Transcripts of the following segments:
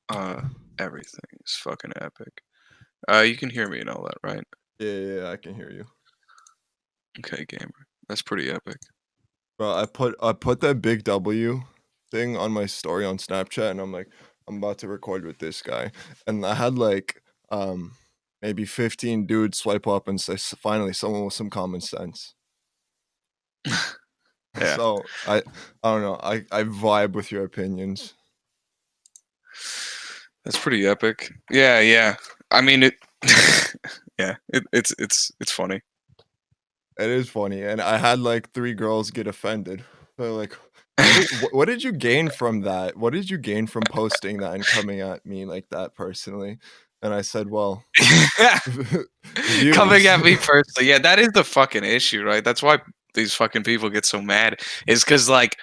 Uh, everything is fucking epic. You can hear me and all that, right? Yeah, I can hear you. Okay, gamer. That's pretty epic. Bro, I put that big W thing on my story on Snapchat, and I'm like, I'm about to record with this guy, and I had like maybe 15 dudes swipe up and say, finally, someone with some common sense. Yeah, So I don't know. I vibe with your opinions. that's pretty epic. Yeah, yeah. I mean it. Yeah, it's funny. It is funny, and I had like three girls get offended. They're like, what did you gain from that? What did you gain from posting that and coming at me like that personally? And I said, well, Coming views. at me personally. Yeah, that is the fucking issue, right? That's why these fucking people get so mad. Is because like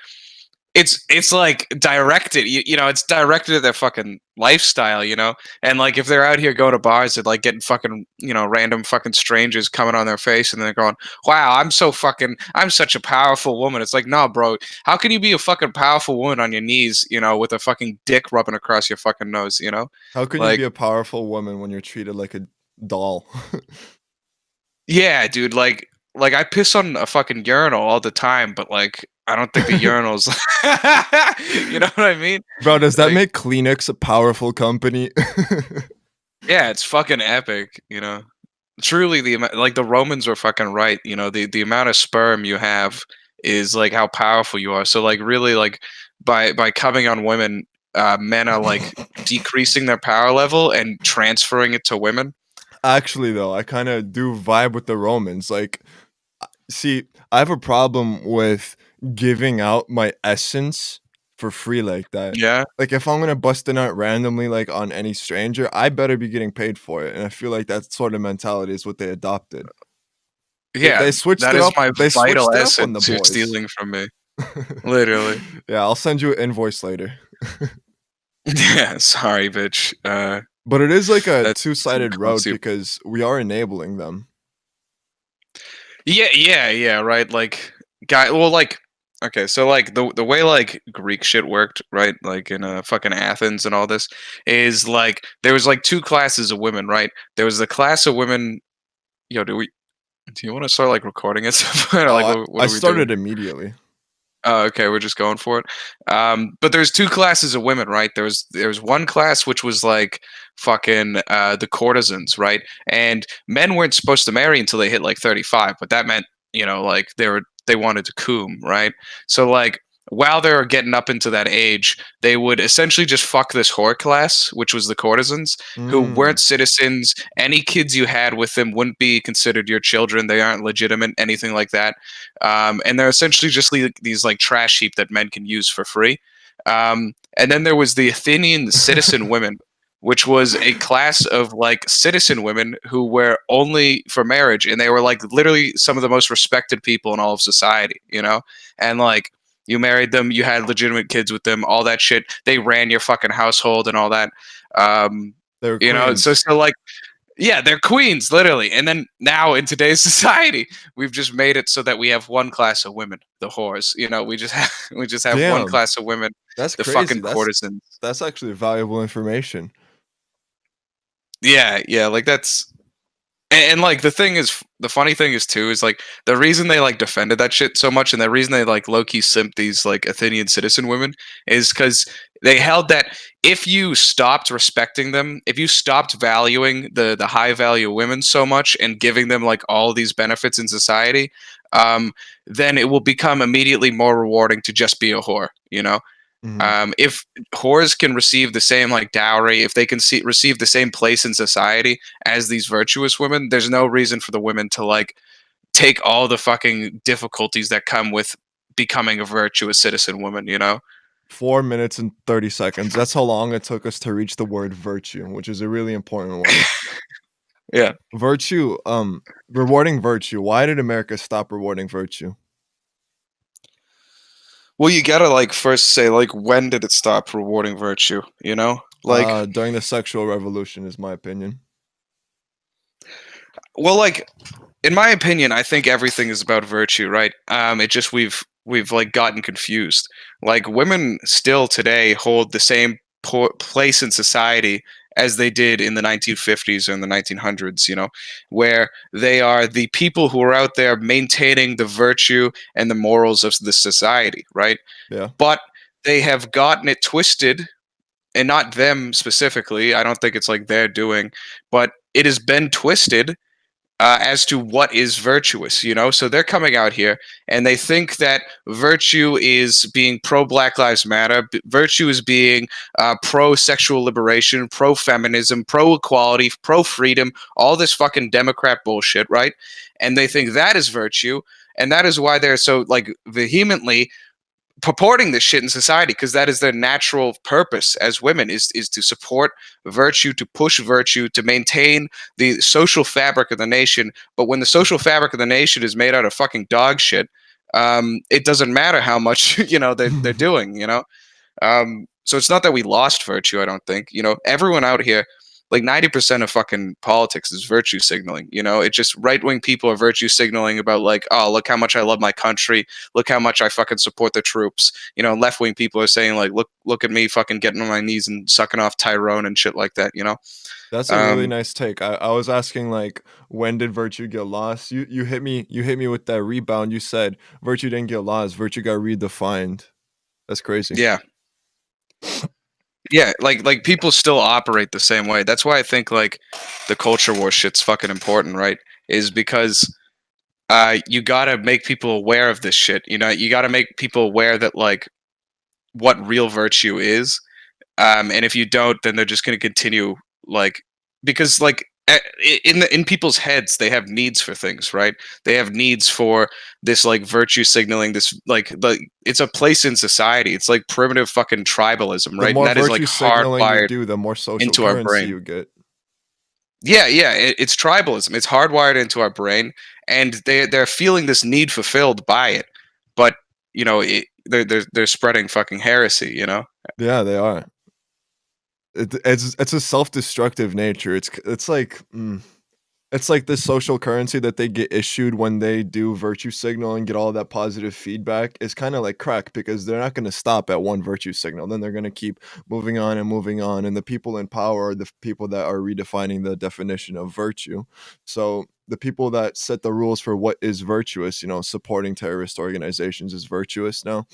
it's like directed. You know, it's directed at their fucking lifestyle. And like if they're out here going to bars and like getting fucking random fucking strangers coming on their face and they're going, "Wow, I'm such a powerful woman." It's like, no, bro. How can you be a fucking powerful woman on your knees? With a fucking dick rubbing across your fucking nose. How can you be Like, a powerful woman when you're treated like a doll? yeah, dude, like I piss on a fucking urinal all the time, but like I don't think the urinals you know what I mean? Bro, does that Like, make Kleenex a powerful company? yeah, it's fucking epic. Truly like the Romans were fucking right, the amount of sperm you have is like how powerful you are. So like really like by coming on women, men are like decreasing their power level and transferring it to women. Actually, though, I kind of do vibe with the Romans. Like, see, I have a problem with giving out my essence for free like that. Yeah. Like, if I'm gonna bust a nut randomly, like on any stranger, I better be getting paid for it. And I feel like that sort of mentality is what they adopted. They, Yeah, they switched that it is up. my They vital switched it up on the essence you're boys. stealing from me. Literally. Yeah, I'll send you an invoice later. Yeah, sorry, bitch. But it is like a That's some two-sided road clumsy. because we are enabling them. Yeah, yeah, yeah. Right. Like, guy. Well, like, okay. So, like, the way like Greek shit worked, right? Like in fucking Athens and all this, is like there was like two classes of women, right? There was the class of women. Yo, do you want to start like recording it? Or Oh, like, I, what I are we doing? started immediately. Oh, okay, we're just going for it. But there's two classes of women, right? There was one class which was like fucking the courtesans, right? And men weren't supposed to marry until they hit like 35, but that meant like they wanted to coom, right? So like while they were getting up into that age, they would essentially just fuck this whore class, which was the courtesans, who Mm, weren't citizens. Any kids you had with them wouldn't be considered your children. They aren't legitimate, anything like that. And they're essentially just these like trash heap that men can use for free. And then there was the Athenian citizen women, which was a class of like citizen women who were only for marriage, and they were like literally some of the most respected people in all of society. And like you married them, you had legitimate kids with them, all that shit. They ran your fucking household and all that. Um, they're so queens. so like yeah, they're queens, literally. And then now in today's society, we've just made it so that we have one class of women, the whores. We just have one Damn, class of women, that's the crazy. fucking That's courtesans. that's actually valuable information. Yeah, yeah, like that's and like the funny thing is too is like the reason they like defended that shit so much and the reason they like low key simped these like Athenian citizen women is because they held that if you stopped respecting them, if you stopped valuing the high value women so much and giving them like all these benefits in society, um, then it will become immediately more rewarding to just be a whore. Mhm. If whores can receive the same like dowry, if they can receive the same place in society as these virtuous women, there's no reason for the women to like take all the fucking difficulties that come with becoming a virtuous citizen woman. 4 minutes and 30 seconds. That's how long it took us to reach the word virtue, which is a really important word. Yeah. Virtue, rewarding virtue. Why did America stop rewarding virtue? Well, you gotta like first say like when did it stop rewarding virtue? Like, During the sexual revolution, is my opinion. well, like in my opinion, I think everything is about virtue, right? It just we've like gotten confused. Like women still today hold the same place in society as they did in the 1950s or in the 1900s, where they are the people who are out there maintaining the virtue and the morals of the society, right? Yeah. But they have gotten it twisted, and not them specifically. I don't think it's like they're doing, but it has been twisted as to what is virtuous, So they're coming out here and they think that virtue is being pro Black Lives Matter, virtue is being pro sexual liberation, pro feminism, pro equality, pro freedom, all this fucking Democrat bullshit, right? And they think that is virtue. And that is why they're so like vehemently purporting this shit in society, because that is their natural purpose as women, is to support virtue, to push virtue, to maintain the social fabric of the nation. But when the social fabric of the nation is made out of fucking dog shit, it doesn't matter how much they're doing. So it's not that we lost virtue. I don't think everyone out here, like 90% of fucking politics is virtue signaling. It's just right wing people are virtue signaling about like, oh, look how much I love my country. Look how much I fucking support the troops. Left wing people are saying like, look at me fucking getting on my knees and sucking off Tyrone and shit like that. That's a really Um, nice take. I was asking like when did virtue get lost? You hit me with that rebound. You said virtue didn't get lost, virtue got redefined. That's crazy. yeah, yeah. Like people still operate the same way. That's why I think like the culture war shit's fucking important, right? Is because you gotta make people aware of this shit. You gotta make people aware that like what real virtue is. And if you don't, then they're just going to continue like, because like in people's heads they have needs for things, right? They have needs for this like virtue signaling, this it's a place in society. It's like primitive fucking tribalism, The right? And more that is like virtue signaling you hardwired do, the more social into our currency brain. you get. Yeah, yeah, it's tribalism. It's hardwired into our brain, and they're feeling this need fulfilled by it. But they're spreading fucking heresy. Yeah, they are. It's a self-destructive nature. It's like it's like this social currency that they get issued when they do virtue signal and get all that positive feedback. It's kind of like crack because they're not going to stop at one virtue signal. Then they're going to keep moving on and moving on. And the people in power are the people that are redefining the definition of virtue. So the people that set the rules for what is virtuous, supporting terrorist organizations is virtuous now,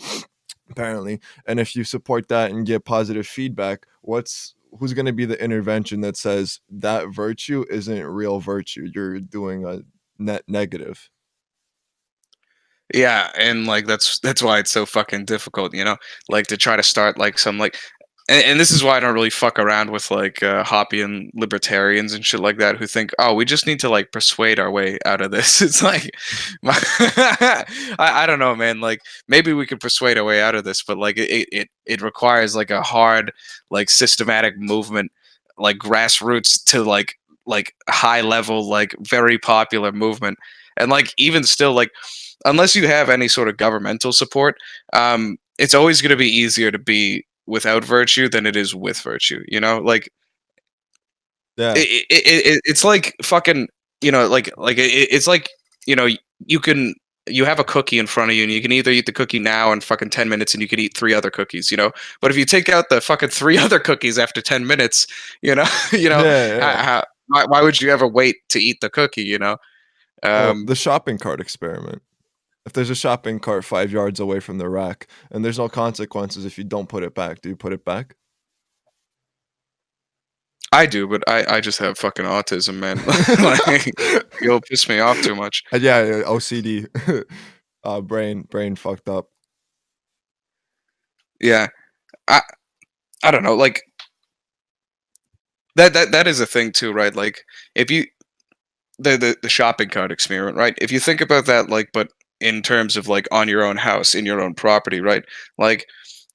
apparently. And if you support that and get positive feedback, who's going to be the intervention that says that virtue isn't real virtue? You're doing a net negative. Yeah, and like that's why it's so fucking difficult, like to try to start like some like, and this is why I don't really fuck around with like Hoppian libertarians and shit like that who think, oh, we just need to like persuade our way out of this. It's like, I don't know, man. Like maybe we could persuade our way out of this, but like it requires like a hard, like systematic movement, like grassroots to like high level, like very popular movement, and like even still like unless you have any sort of governmental support, it's always going to be easier to be without virtue than it is with virtue. Like Yeah. it's like fucking it's like you know you can you have a cookie in front of you and you can either eat the cookie now in fucking 10 minutes and you can eat three other cookies, but if you take out the fucking three other cookies after 10 minutes, Yeah, yeah. why would you ever wait to eat the cookie, Well, um the shopping cart experiment. If there's a shopping cart 5 yards away from the rack and there's no consequences if you don't put it back, do you put it back? I do, but I just have fucking autism, man. Like, you'll piss me off too much. Yeah, yeah, OCD. Brain fucked up. Yeah, I I don't know. Like that is a thing too, right? Like if you the shopping cart experiment, right? If you think about that, like, but in terms of like on your own house, in your own property, right? Like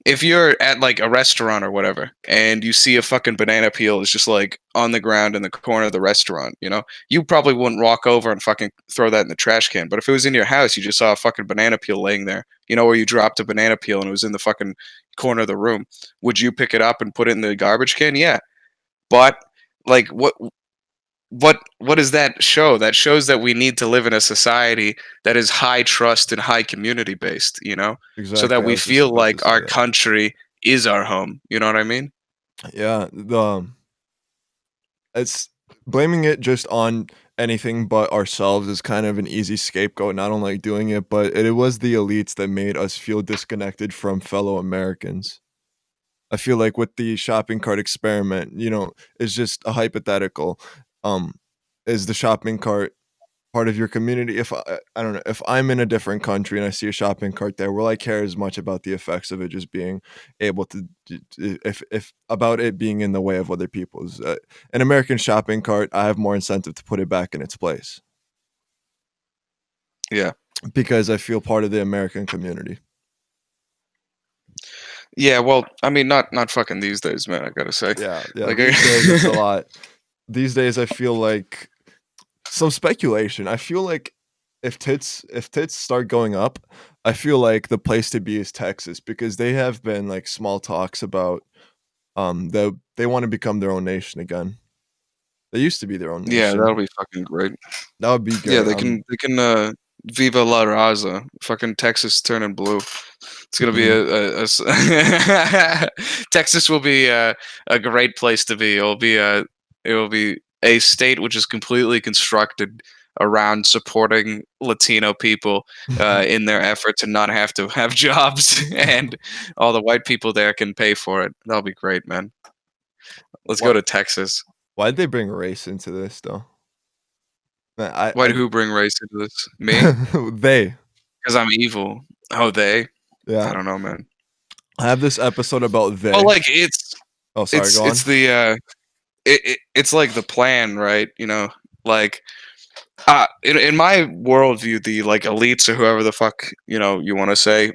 if you're at like a restaurant or whatever and you see a fucking banana peel is just like on the ground in the corner of the restaurant, you probably wouldn't walk over and fucking throw that in the trash can. But if it was in your house, you just saw a fucking banana peel laying there, where you dropped a banana peel and it was in the fucking corner of the room, would you pick it up and put it in the garbage can? Yeah. But like what does that show? That shows that we need to live in a society that is high trust and high community based, so that Exactly. I we was just feel about to like say our that. country is our home. You know what I mean? Yeah, it's blaming it just on anything but ourselves is kind of an easy scapegoat, and I don't like doing it, but it was the elites that made us feel disconnected from fellow Americans. I feel like with the shopping cart experiment, it's just a hypothetical. Um, is the shopping cart part of your community? If I don't know, if I'm in a different country and I see a shopping cart there, will I care as much about the effects of it just being able if about it being in the way of other people's? An American shopping cart, I have more incentive to put it back in its place Yeah. because I feel part of the American community. Yeah, well, I mean, not fucking these days, man. I gotta say, Yeah, yeah. like, These days, it's a lot. These days, I feel like some speculation. I feel like if tits start going up, I feel like the place to be is Texas because they have been like small talks about they want to become their own nation again. They used to be their own yeah, that'll nation. be fucking great. That would be Yeah, great. they can Viva la Raza, fucking Texas turning blue. It's gonna be Mhm. Texas will be a great place to be. It will be a state which is completely constructed around supporting Latino people in their effort to not have to have jobs, and all the white people there can pay for it. That'll be great, man. Let's go What? to Texas. Why'd they bring race into this though? Man, Why do who bring race into this? Me? they. Because I'm evil. Oh, they? I Yeah, don't know, man. I have this episode about Well, they. like Oh, sorry. Go it's on. the it's like the plan, right? You know, like in my worldview, the like elites or whoever the fuck you want to say,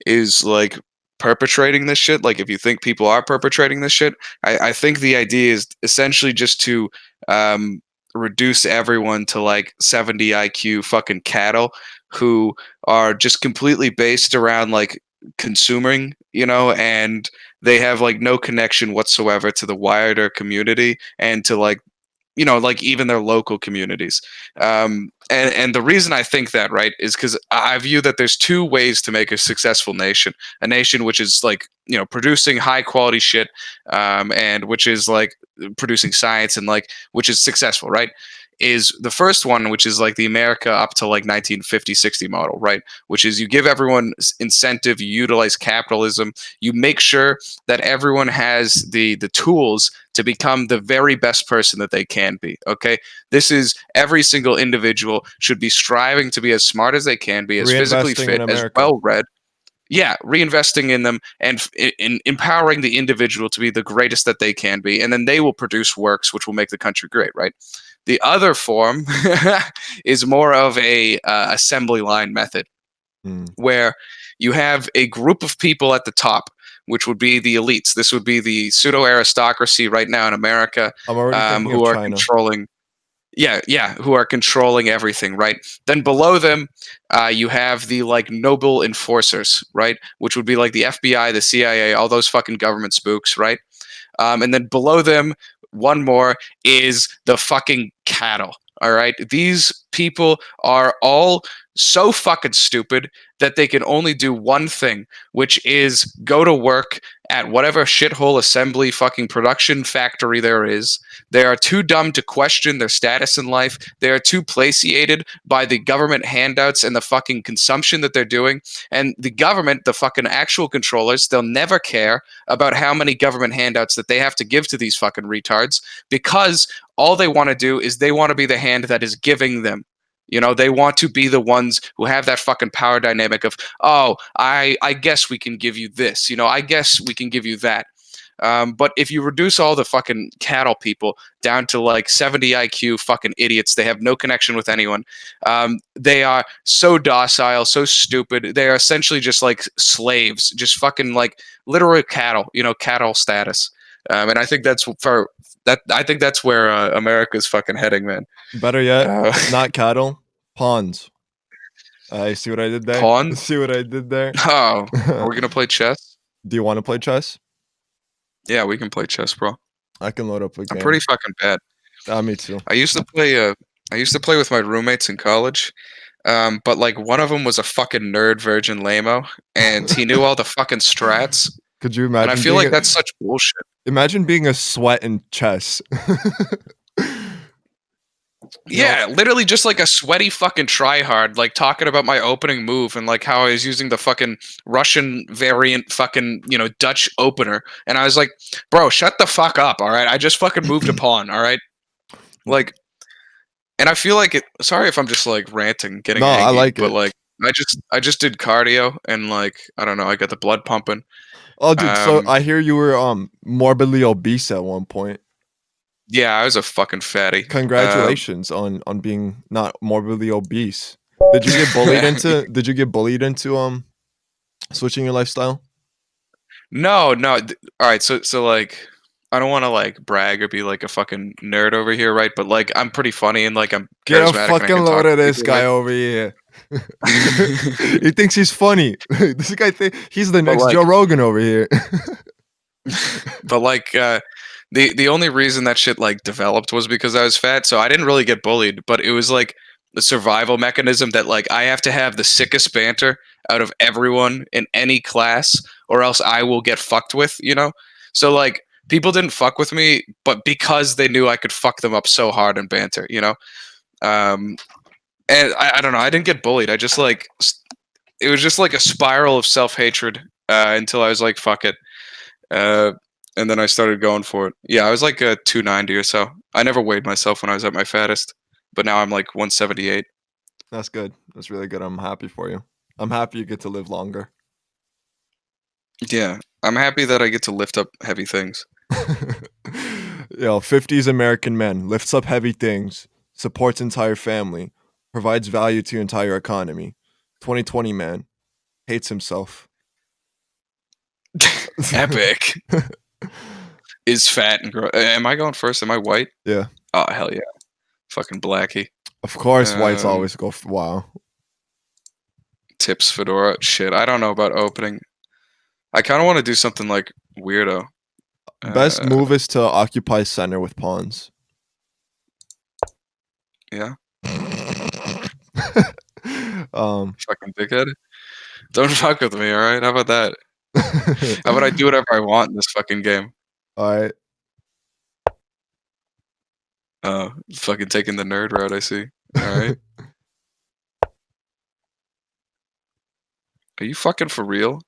is like perpetrating this shit. Like, if you think people are perpetrating this shit, I think the idea is essentially just to um reduce everyone to like 70 IQ fucking cattle who are just completely based around like consuming, and they have like no connection whatsoever to the wider community and to like like even their local communities. And the reason I think that, right, is because I view that there's two ways to make a successful nation: a nation which is like producing high quality shit, and which is like producing science and like which is successful, right? Is the first one, which is like the America up to like 1950-60 model, right? Which is you give everyone incentive, you utilize capitalism, you make sure that everyone has the tools to become the very best person that they can be. Okay, this is every single individual should be striving to be as smart as they can be, as physically Reinvesting in fit, as America. well read. Yeah, reinvesting in them and in empowering the individual to be the greatest that they can be, and then they will produce works which will make the country great, right? The other form is more of a assembly line method, Mm. where you have a group of people at the top, which would be the elites. This would be the pseudo aristocracy right now in America, I'm already thinking of who are China. controlling. Yeah, yeah, who are controlling everything, right? Then below them, you have the like noble enforcers, right? Which would be like the FBI, the CIA, all those fucking government spooks, right? And then below them, one more is the fucking cattle. All right. These people are all so fucking stupid that they can only do one thing, which is go to work at whatever shithole assembly fucking production factory there is. They are too dumb to question their status in life. They are too placated by the government handouts and the fucking consumption that they're doing. And the government, the fucking actual controllers, they'll never care about how many government handouts that they have to give to these fucking retards, because all they want to do is they want to be the hand that is giving them. They want to be the ones who have that fucking power dynamic of, oh, I guess we can give you this. I guess we can give you that. But if you reduce all the fucking cattle people down to like 70 IQ fucking idiots, they have no connection with anyone. They are so docile, so stupid. They are essentially just like slaves, just fucking like literal cattle, cattle status. And I think that's for that. I think that's where America's fucking heading, man. Better yet, Uh, not cattle, pawns. I see what I did there? Pawn? See what I did there? Oh, are we gonna play chess? Do you wanna play chess? Yeah, we can play chess, bro. I can load up a I'm pretty game. fucking bad. Me too. I used to play. I used to play with my roommates in college, but like one of them was a fucking nerd virgin lameo, and he knew all the fucking strats. Could you And I imagine feel being like a that's such bullshit. imagine being a sweat in chess? Yo, Yeah, literally just like a sweaty fucking tryhard, like talking about my opening move and like how I was using the fucking Russian variant fucking, Dutch opener. And I was like, bro, shut the fuck up, all right? I just fucking moved a pawn, all right? Like, and I feel like it, sorry if I'm just like ranting, getting no, I angry, like but it. like I just did cardio and like I don't know, I got the blood pumping. Oh, dude, so Um I hear you were morbidly obese at one point. yeah, I was a fucking fatty. Congratulations on being not morbidly obese. Did you get bullied into switching your lifestyle? No, no. All right, so like, I don't want to like brag or be like a fucking nerd over here, right? But like, I'm pretty funny and like I'm Get a charismatic and I fucking can load talk to of this people, right? guy over here. He thinks he's funny. This guy he's the But next like, Joe Rogan over here. but like, the only reason that shit like developed was because I was fat. So I didn't really get bullied, but it was like the survival mechanism that like I have to have the sickest banter out of everyone in any class, or else I will get fucked with. So like. People didn't fuck with me, but because they knew I could fuck them up so hard in banter. Um, and I don't know. I didn't get bullied. I just like it was just like a spiral of self hatred until I was like, fuck it, uh, and then I started going for it. Yeah, I was like a 290 or so. I never weighed myself when I was at my fattest, but now I'm like 178. That's good. That's really good. I'm happy for you. I'm happy you get to live longer. Yeah, I'm happy that I get to lift up heavy things. 50s American man lifts up heavy things, supports entire family, provides value to entire economy. 2020 man hates himself. Epic is fat and gross. Am I going first? Am I white? Yeah. Oh hell yeah, fucking blackie. Of course, whites Um, always go. Wow. Tips fedora. Shit, I don't know about opening. I kind of want to do something like weirdo. Best Uh, move is to occupy center with pawns. yeah, um. fucking dickhead. Don't fuck with me, all right? How about that? How about I do whatever I want in this fucking game? All right. Fucking taking the nerd route. I see. All right. Are you fucking for real?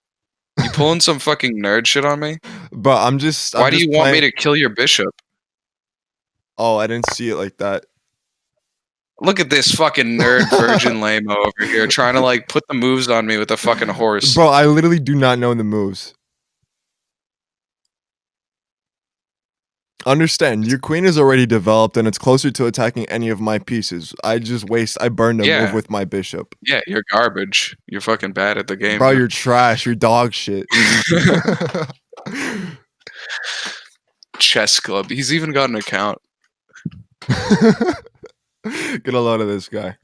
You pulling some fucking nerd shit on me? But I'm just Why do you want me playing. to kill your bishop? Oh, I didn't see it like that. Look at this fucking nerd virgin lame over here trying to like put the moves on me with a fucking horse. Bro, I literally do not know the moves. Understand, your queen is already developed and it's closer to attacking any of my pieces. I burned a move Yeah. with my bishop. Yeah, you're garbage. You're fucking bad at the game. Bro, you're trash. You're dog shit. Chess club. He's even got an account. Get a load of this guy.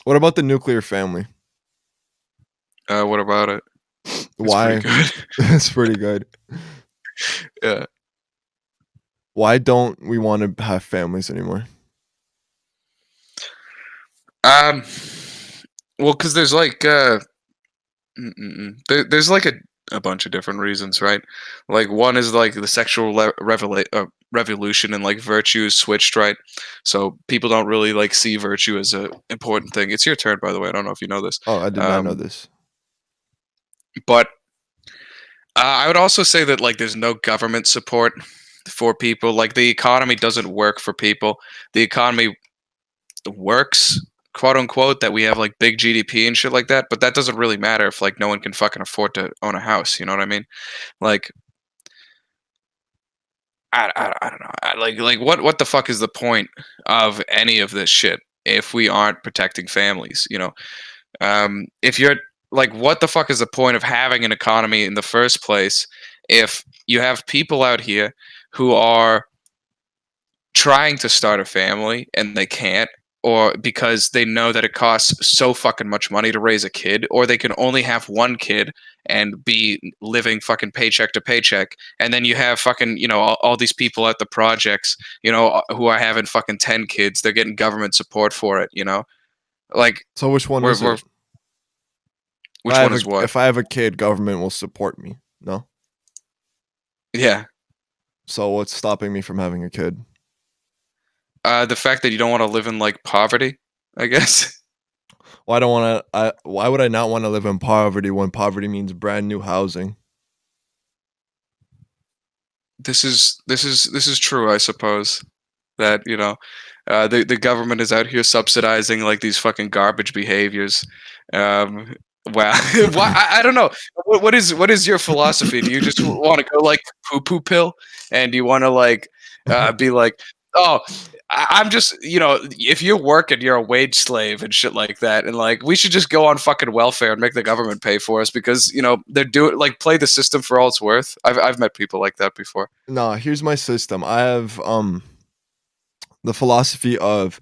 What about the nuclear family? What about it? Why? It's pretty good. It's pretty good. Yeah. Why don't we want to have families anymore? Well, because there's like there's like a bunch of different reasons, right? Like one is like the sexual revolution and like virtue is switched, right? So people don't really like see virtue as a important thing. It's your turn, by the way. I don't know if you know this. Oh, I did not know Um, this. but I would also say that like there's no government support for people. Like the economy doesn't work for people. The economy works, quote unquote, that we have like big GDP and shit like that, but that doesn't really matter if like no one can fucking afford to own a house. You know what I mean? Like I don't know. Like what the fuck is the point of any of this shit if we aren't protecting families? If you're like, what the fuck is the point of having an economy in the first place if you have people out here who are trying to start a family and they can't, or because they know that it costs so fucking much money to raise a kid, or they can only have one kid and be living fucking paycheck to paycheck, and then you have fucking all these people at the projects who are having fucking 10 kids, they're getting government support for it, like So which one is we're it? which one is what? If I have a kid, government will support me. No. Yeah. So what's stopping me from having a kid? The fact that you don't want to live in like poverty, I guess. Why don't want to? I Why would I not want to live in poverty when poverty means brand new housing? This is true, I suppose. That the government is out here subsidizing like these fucking garbage behaviors. Wow, why I don't know. What is your philosophy? Do you just want to go like poo poo pill, and you want to like be like, oh, I'm just if you're working, you're a wage slave and shit like that, and like we should just go on fucking welfare and make the government pay for us because they're doing like play the system for all it's worth. I've met people like that before. No, here's my system. I have the philosophy of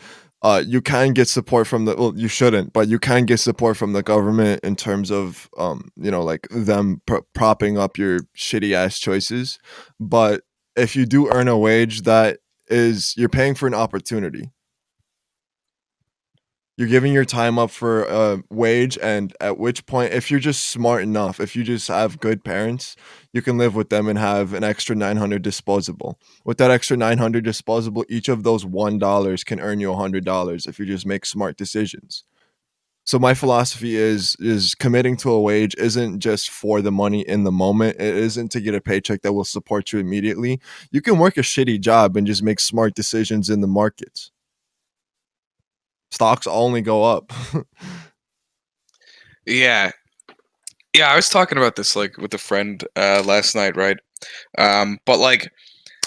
you can get support from the well, you shouldn't, but you can get support from the government in terms of like them propping up your shitty ass choices. But if you do earn a wage, that is you're paying for an opportunity. You're giving your time up for a wage, and at which point, if you're just smart enough, if you just have good parents, you can live with them and have an extra 900 disposable. With that extra 900 disposable, each of those $1 can earn you $100 if you just make smart decisions. So my philosophy is committing to a wage isn't just for the money in the moment. It isn't to get a paycheck that will support you immediately. You can work a shitty job and just make smart decisions in the markets. Stocks only go up. Yeah, yeah. I was talking about this like with a friend last night, right? But like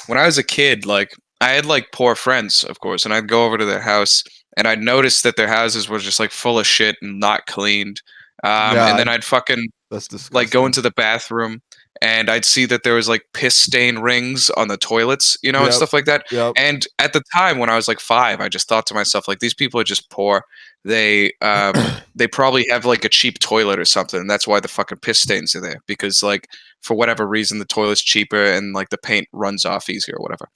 when I was a kid, like I had like poor friends, of course, and I'd go over to their house and I'd notice that their houses were just like full of shit and not cleaned. And Yeah, then I'd fucking that's like go disgusting. into the bathroom and I'd see that there was like piss stain rings on the toilets, and Yep, stuff like that. yep. And at the time when I was like 5, I just thought to myself like these people are just poor. They probably have like a cheap toilet or something. And that's why the fucking piss stains are there because like for whatever reason the toilet's cheaper and like the paint runs off easier or whatever.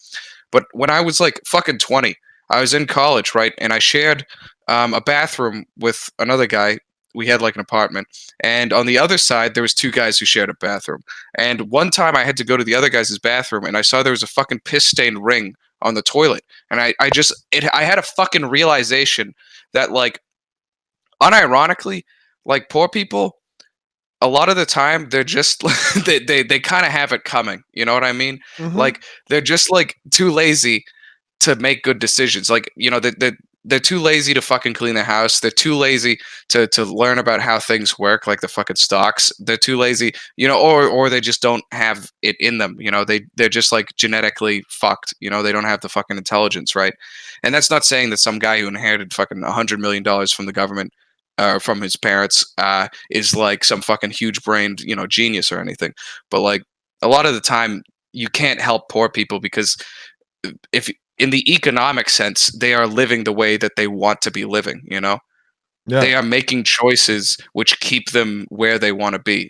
But when I was like fucking 20, I was in college, right? And I shared a bathroom with another guy. We had like an apartment, and on the other side there was two guys who shared a bathroom. And one time I had to go to the other guy's bathroom, and I saw there was a fucking piss stained ring on the toilet, and I had a fucking realization that like unironically, like poor people, a lot of the time they're just they kind of have it coming. You know what I mean? Mhm. Like they're just like too lazy to make good decisions. Like, they're too lazy to fucking clean the house. They're too lazy to learn about how things work, like the fucking stocks. They're too lazy, or they just don't have it in them. They're just like genetically fucked. They don't have the fucking intelligence, right? And that's not saying that some guy who inherited fucking $100 million from the government. From his parents, is like some fucking huge brained, genius or anything. But like a lot of the time, you can't help poor people because if in the economic sense they are living the way that they want to be living, Yeah. they are making choices which keep them where they want to be,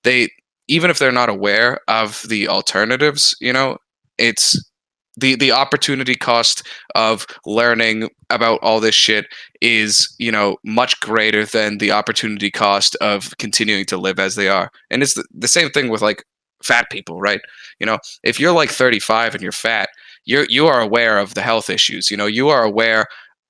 they even if they're not aware of the alternatives, it's the opportunity cost of learning about all this shit is much greater than the opportunity cost of continuing to live as they are. And it's the same thing with like fat people, right? If you're like 35 and you're fat, you are aware of the health issues, you are aware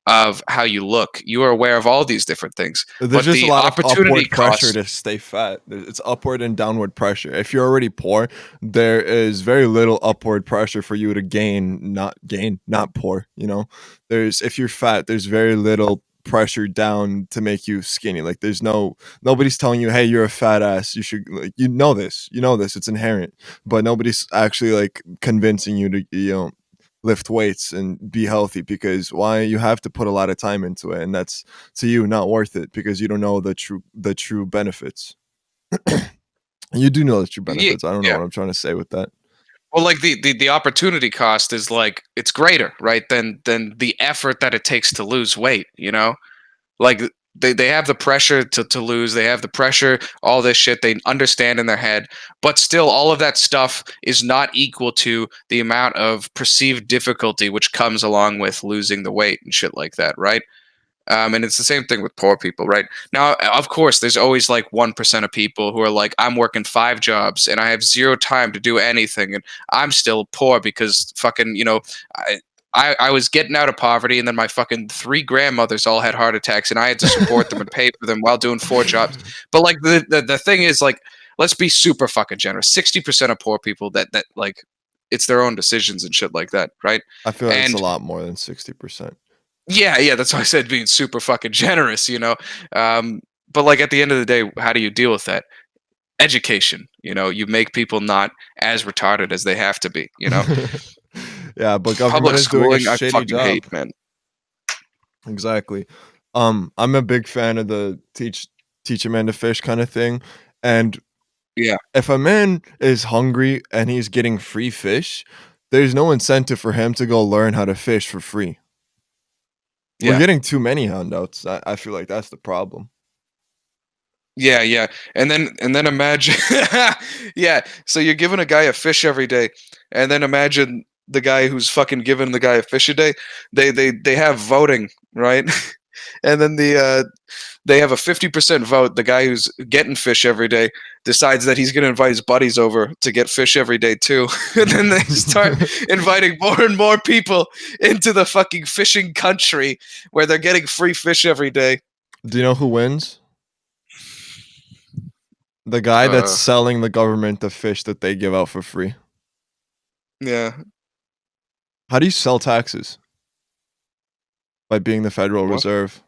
of how you look, you are aware of all these different things, There's but just a the lot of opportunity upward pressure cost. to stay fat. It's upward and downward pressure. If you're already poor, there is very little upward pressure for you to gain, not poor, There's if you're fat, there's very little pressure down to make you skinny. Like nobody's telling you, "Hey, you're a fat ass. You should like this. You know this. It's inherent." But nobody's actually like convincing you to lift weights and be healthy because why you have to put a lot of time into it and that's to you not worth it because you don't know the true benefits. You do know the true Yeah, benefits. I don't know yeah. what I'm trying to say with that. Well, like the opportunity cost is like it's greater, right? Than the effort that it takes to lose weight. Like they have the pressure to lose. They have the pressure, all this shit. They understand in their head, but still, all of that stuff is not equal to the amount of perceived difficulty which comes along with losing the weight and shit like that, right? And it's the same thing with poor people, right? Now, of course, there's always like 1% of people who are like, I'm working 5 jobs and I have zero time to do anything. And I'm still poor because fucking, I, I was getting out of poverty and then my fucking 3 grandmothers all had heart attacks and I had to support them and pay for them while doing 4 jobs. But like the thing is, like, let's be super fucking generous. 60% of poor people that like, it's their own decisions and shit like that, right? I feel like it's a And lot more than 60%. yeah, that's why I said being super fucking generous. Um, but like at the end of the day, how do you deal with that? Education. You make people not as retarded as they have to be. Yeah, but government Public is doing a schooling, I shitty fucking job. hate, man. Exactly. I'm a big fan of the teach a man to fish kind of thing. And Yeah, if a man is hungry and he's getting free fish, there's no incentive for him to go learn how to fish for free. We're yeah, getting too many handouts. I feel like that's the problem. yeah. And then imagine, yeah. So you're giving a guy a fish every day, and then imagine the guy who's fucking giving the guy a fish a day. They have voting, right? And then they have a 50% vote. The guy who's getting fish every day decides that he's going to invite his buddies over to get fish every day too. And then they start inviting more and more people into the fucking fishing country where they're getting free fish every day. Do you know who wins? The guy that's Uh, selling the government the fish that they give out for free. yeah. How do you sell taxes? By being the Federal What? Reserve.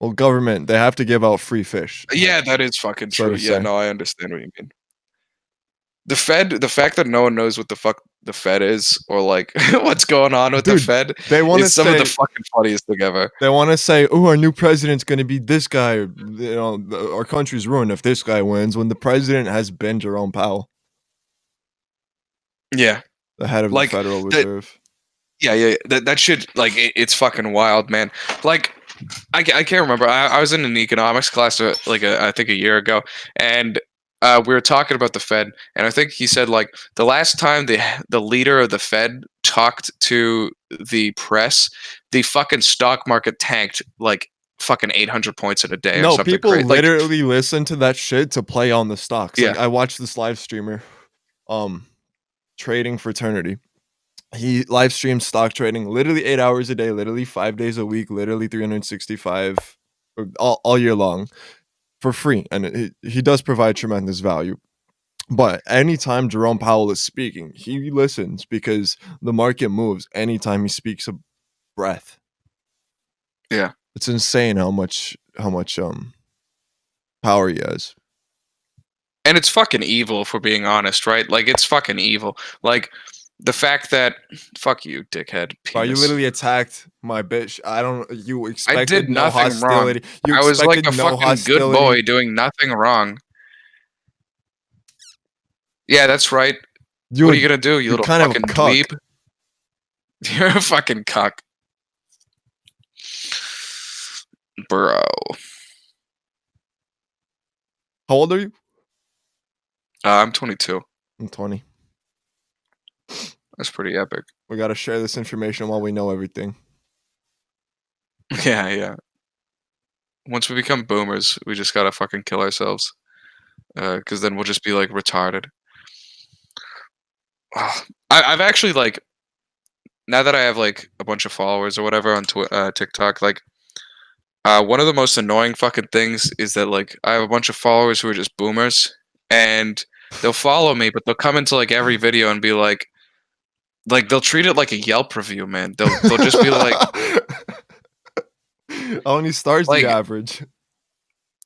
Well, government, they have to give out free fish. Yeah, that is fucking So true. to Yeah, say. no, I understand what you mean. The fact that no one knows what the fuck the Fed is or like what's going on with the Dude, Fed they wanna is some of the say fucking funniest thing ever. they wanna say, "Oh, our new president's gonna be this guy," "Our country's ruined if this guy wins," when the president has been Jerome Powell, Yeah. the head of the Like Federal the Reserve. yeah. That shit, like, it's fucking wild, man. Like, I can't remember. I was in an economics class I think a year ago, and we were talking about the Fed, and I think he said like the last time the leader of the Fed talked to the press, the fucking stock market tanked like fucking 800 points in a day or No, something people crazy. Like, literally listen to that shit to play on the stocks. yeah, Like, I watched this live streamer, um, Trading Fraternity. He live streams stock trading literally 8 hours a day, literally 5 days a week, literally 365 or all year long for free, and he does provide tremendous value. But anytime Jerome Powell is speaking, he listens because the market moves anytime he speaks a breath. yeah. It's insane how much power he has. And it's fucking evil if we're being honest, right? Like, it's fucking evil. Like, the fact that fuck you, dickhead, Bro, you penis. literally attacked my bitch. I don't. You I did expected no nothing wrong. hostility. You I was like expected a no fucking good hostility. boy doing nothing wrong. Yeah, that's right. You What are you gonna do, you you're little kind of a fucking cuck. dweeb? You're a fucking cuck. Bro. How old are you? I'm 22. I'm 20. That's pretty epic. We gotta share this information while we know everything. Yeah. Once we become boomers, we just gotta fucking kill ourselves. Because then we'll just be, like, retarded. I've actually, like, now that I have, like, a bunch of followers or whatever on TikTok, like, one of the most annoying fucking things is that, like, I have a bunch of followers who are just boomers, and they'll follow me, but they'll come into, like, every video and be like, they'll treat it like a Yelp review, man. They'll just be like How many stars do you like, average?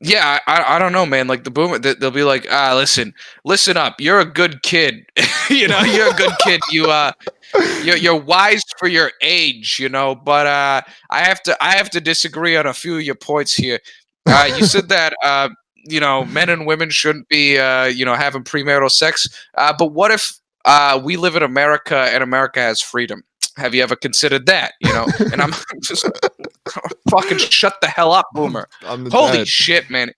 yeah, I don't know, man. Like, the boomer, they'll be like, listen up. You're a good kid. You're a good kid. You're wise for your age, but I have to disagree on a few of your points here. You said that men and women shouldn't be having premarital sex. But what if we live in America and America has freedom? Have you ever considered that? And I'm just fucking shut the hell up, boomer. I'm the Holy dad. shit, man.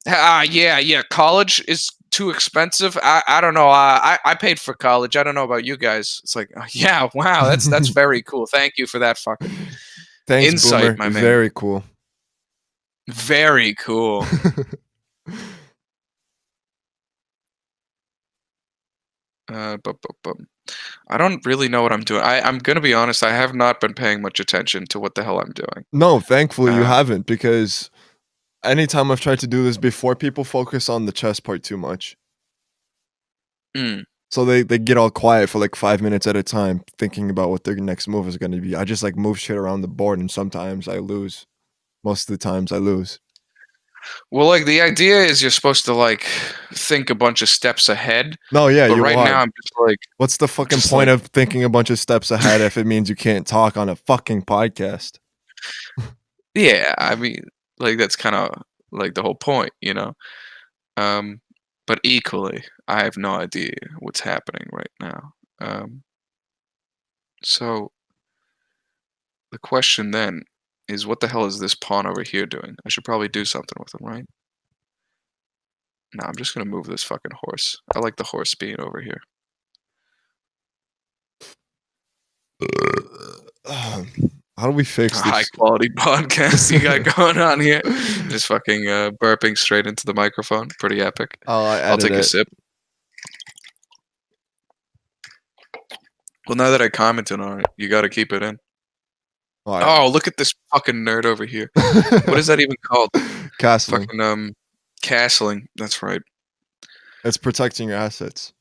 Yeah. College is too expensive. I don't know. I paid for college. I don't know about you guys. It's like, yeah, wow, that's very cool. Thank you for that fucking. Thanks, Insight, Boomer. my man. Very cool. Very cool. But I don't really know what I'm doing. I'm gonna be honest. I have not been paying much attention to what the hell I'm doing. No, thankfully you Uh, haven't, because anytime I've tried to do this before, people focus on the chess part too much. mm. So they get all quiet for like 5 minutes at a time, thinking about what their next move is going to be. I just like move shit around the board, and sometimes I lose. Most of the times I lose. Well, like the idea is you're supposed to like think a bunch of steps ahead, No, yeah, but you right are. now I'm just like, What's the fucking just point like, of thinking a bunch of steps ahead if it means you can't talk on a fucking podcast? yeah. I mean, like that's kind of like the whole point, you know. Um, but equally, I have no idea what's happening right now. So the question then is, what the hell is this pawn over here doing? I should probably do something with him, right? No, I'm just gonna move this fucking horse. I like the horse being over here. How do we fix High this? quality podcast you got going on here. Just fucking burping straight into the microphone. Pretty epic. Oh, I I'll edit take a it. sip. Well, now that I commented on it, you got to keep it in. All Oh, look at this fucking nerd over here. What is that even called? Castling. Fucking castling. That's right. It's protecting your assets.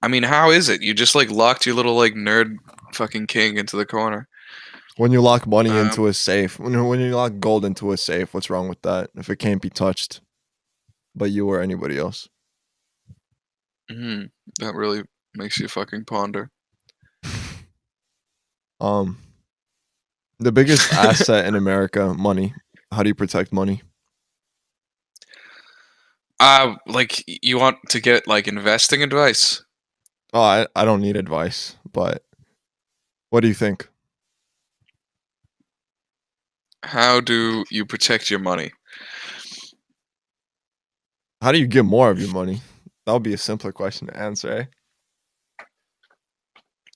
I mean, how is it? You just like locked your little like nerd fucking king into the corner. When you lock money Um, into a safe, when you lock gold into a safe, what's wrong with that? If it can't be touched by you or anybody else. that really makes you fucking ponder. Um, the biggest asset in America, money. How do you protect money? Like you want to get like investing advice? Oh, I don't need advice, but what do you think? How do you protect your money? How do you get more of your money? That would be a simpler question to answer, eh?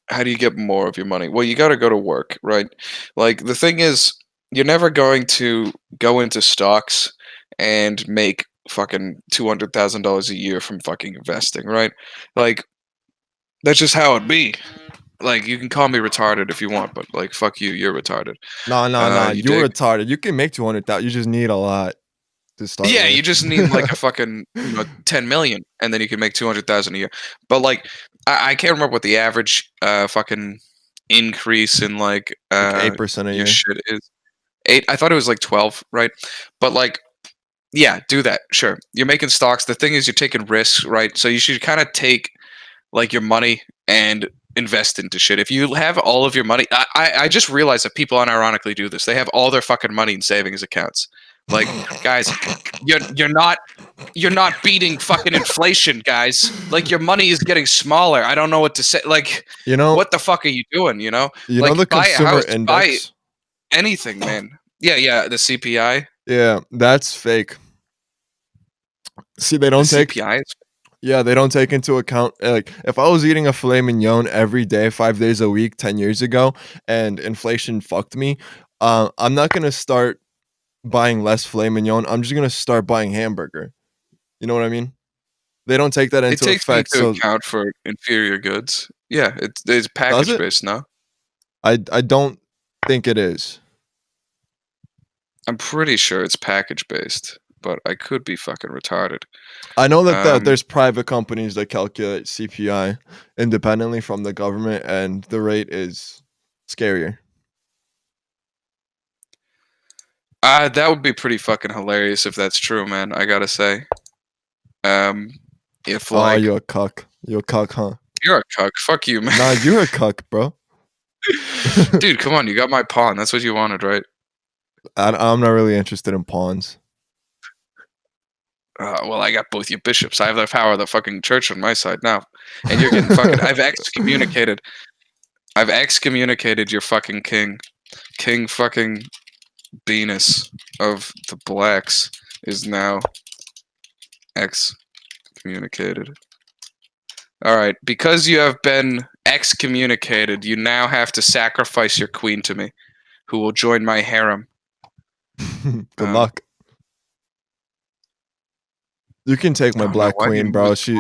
How do you get more of your money? Well, you got to go to work, right? Like the thing is, you're never going to go into stocks and make fucking $200,000 a year from fucking investing, right? Like that's just how it be. Like you can call me retarded if you want, but like fuck you, you're retarded. Nah. You You're dig? retarded. You can make 200,000. You just need a lot to start Yeah, you with. just need like a fucking 10 million, and then you can make 200,000 a year. But like, I can't remember what the average fucking increase in like Like 8% a your year. shit is. 8. I thought it was like 12, right? But like, yeah, do that. Sure, you're making stocks. The thing is, you're taking risks, right? So you should kind of take like your money and invest into shit. If you have all of your money, I just realized that people unironically do this. They have all their fucking money in savings accounts. Like, guys, you're not beating fucking inflation, guys. Like your money is getting smaller. I don't know what to say. Like, You know, what the fuck are you doing? you know Like the buy a consumer house, buy index? anything, man. Yeah, the CPI. Yeah, that's fake. See, they The don't take CPI is Yeah, they don't take into account like if I was eating a filet mignon every day, 5 days a week, 10 years ago, and inflation fucked me. I'm not gonna start buying less filet mignon. I'm just gonna start buying hamburger. You know what I mean? They don't take that it into takes effect. into So account for inferior goods. Yeah, it's does package it? based, no? I don't think it is. I'm pretty sure it's package based, but I could be fucking retarded. I know that Um, there's private companies that calculate CPI independently from the government, and the rate is scarier. that would be pretty fucking hilarious if that's true, man. I gotta say. Um, if Oh, like you a cuck. You a cuck, huh? you're a cuck, fuck you, man. Nah, you're a cuck, bro. Dude, come on, you got my pawn. That's what you wanted, right? I'm not really interested in pawns. Well, I got both your bishops. I have the power of the fucking church on my side now, and you're getting fucking. I've excommunicated. I've excommunicated your fucking king, King fucking Venus of the Blacks is now excommunicated. All right, because you have been excommunicated. You now have to sacrifice your queen to me, who will join my harem. Good luck. You can take my Oh no, black why did queen, you bro. move She.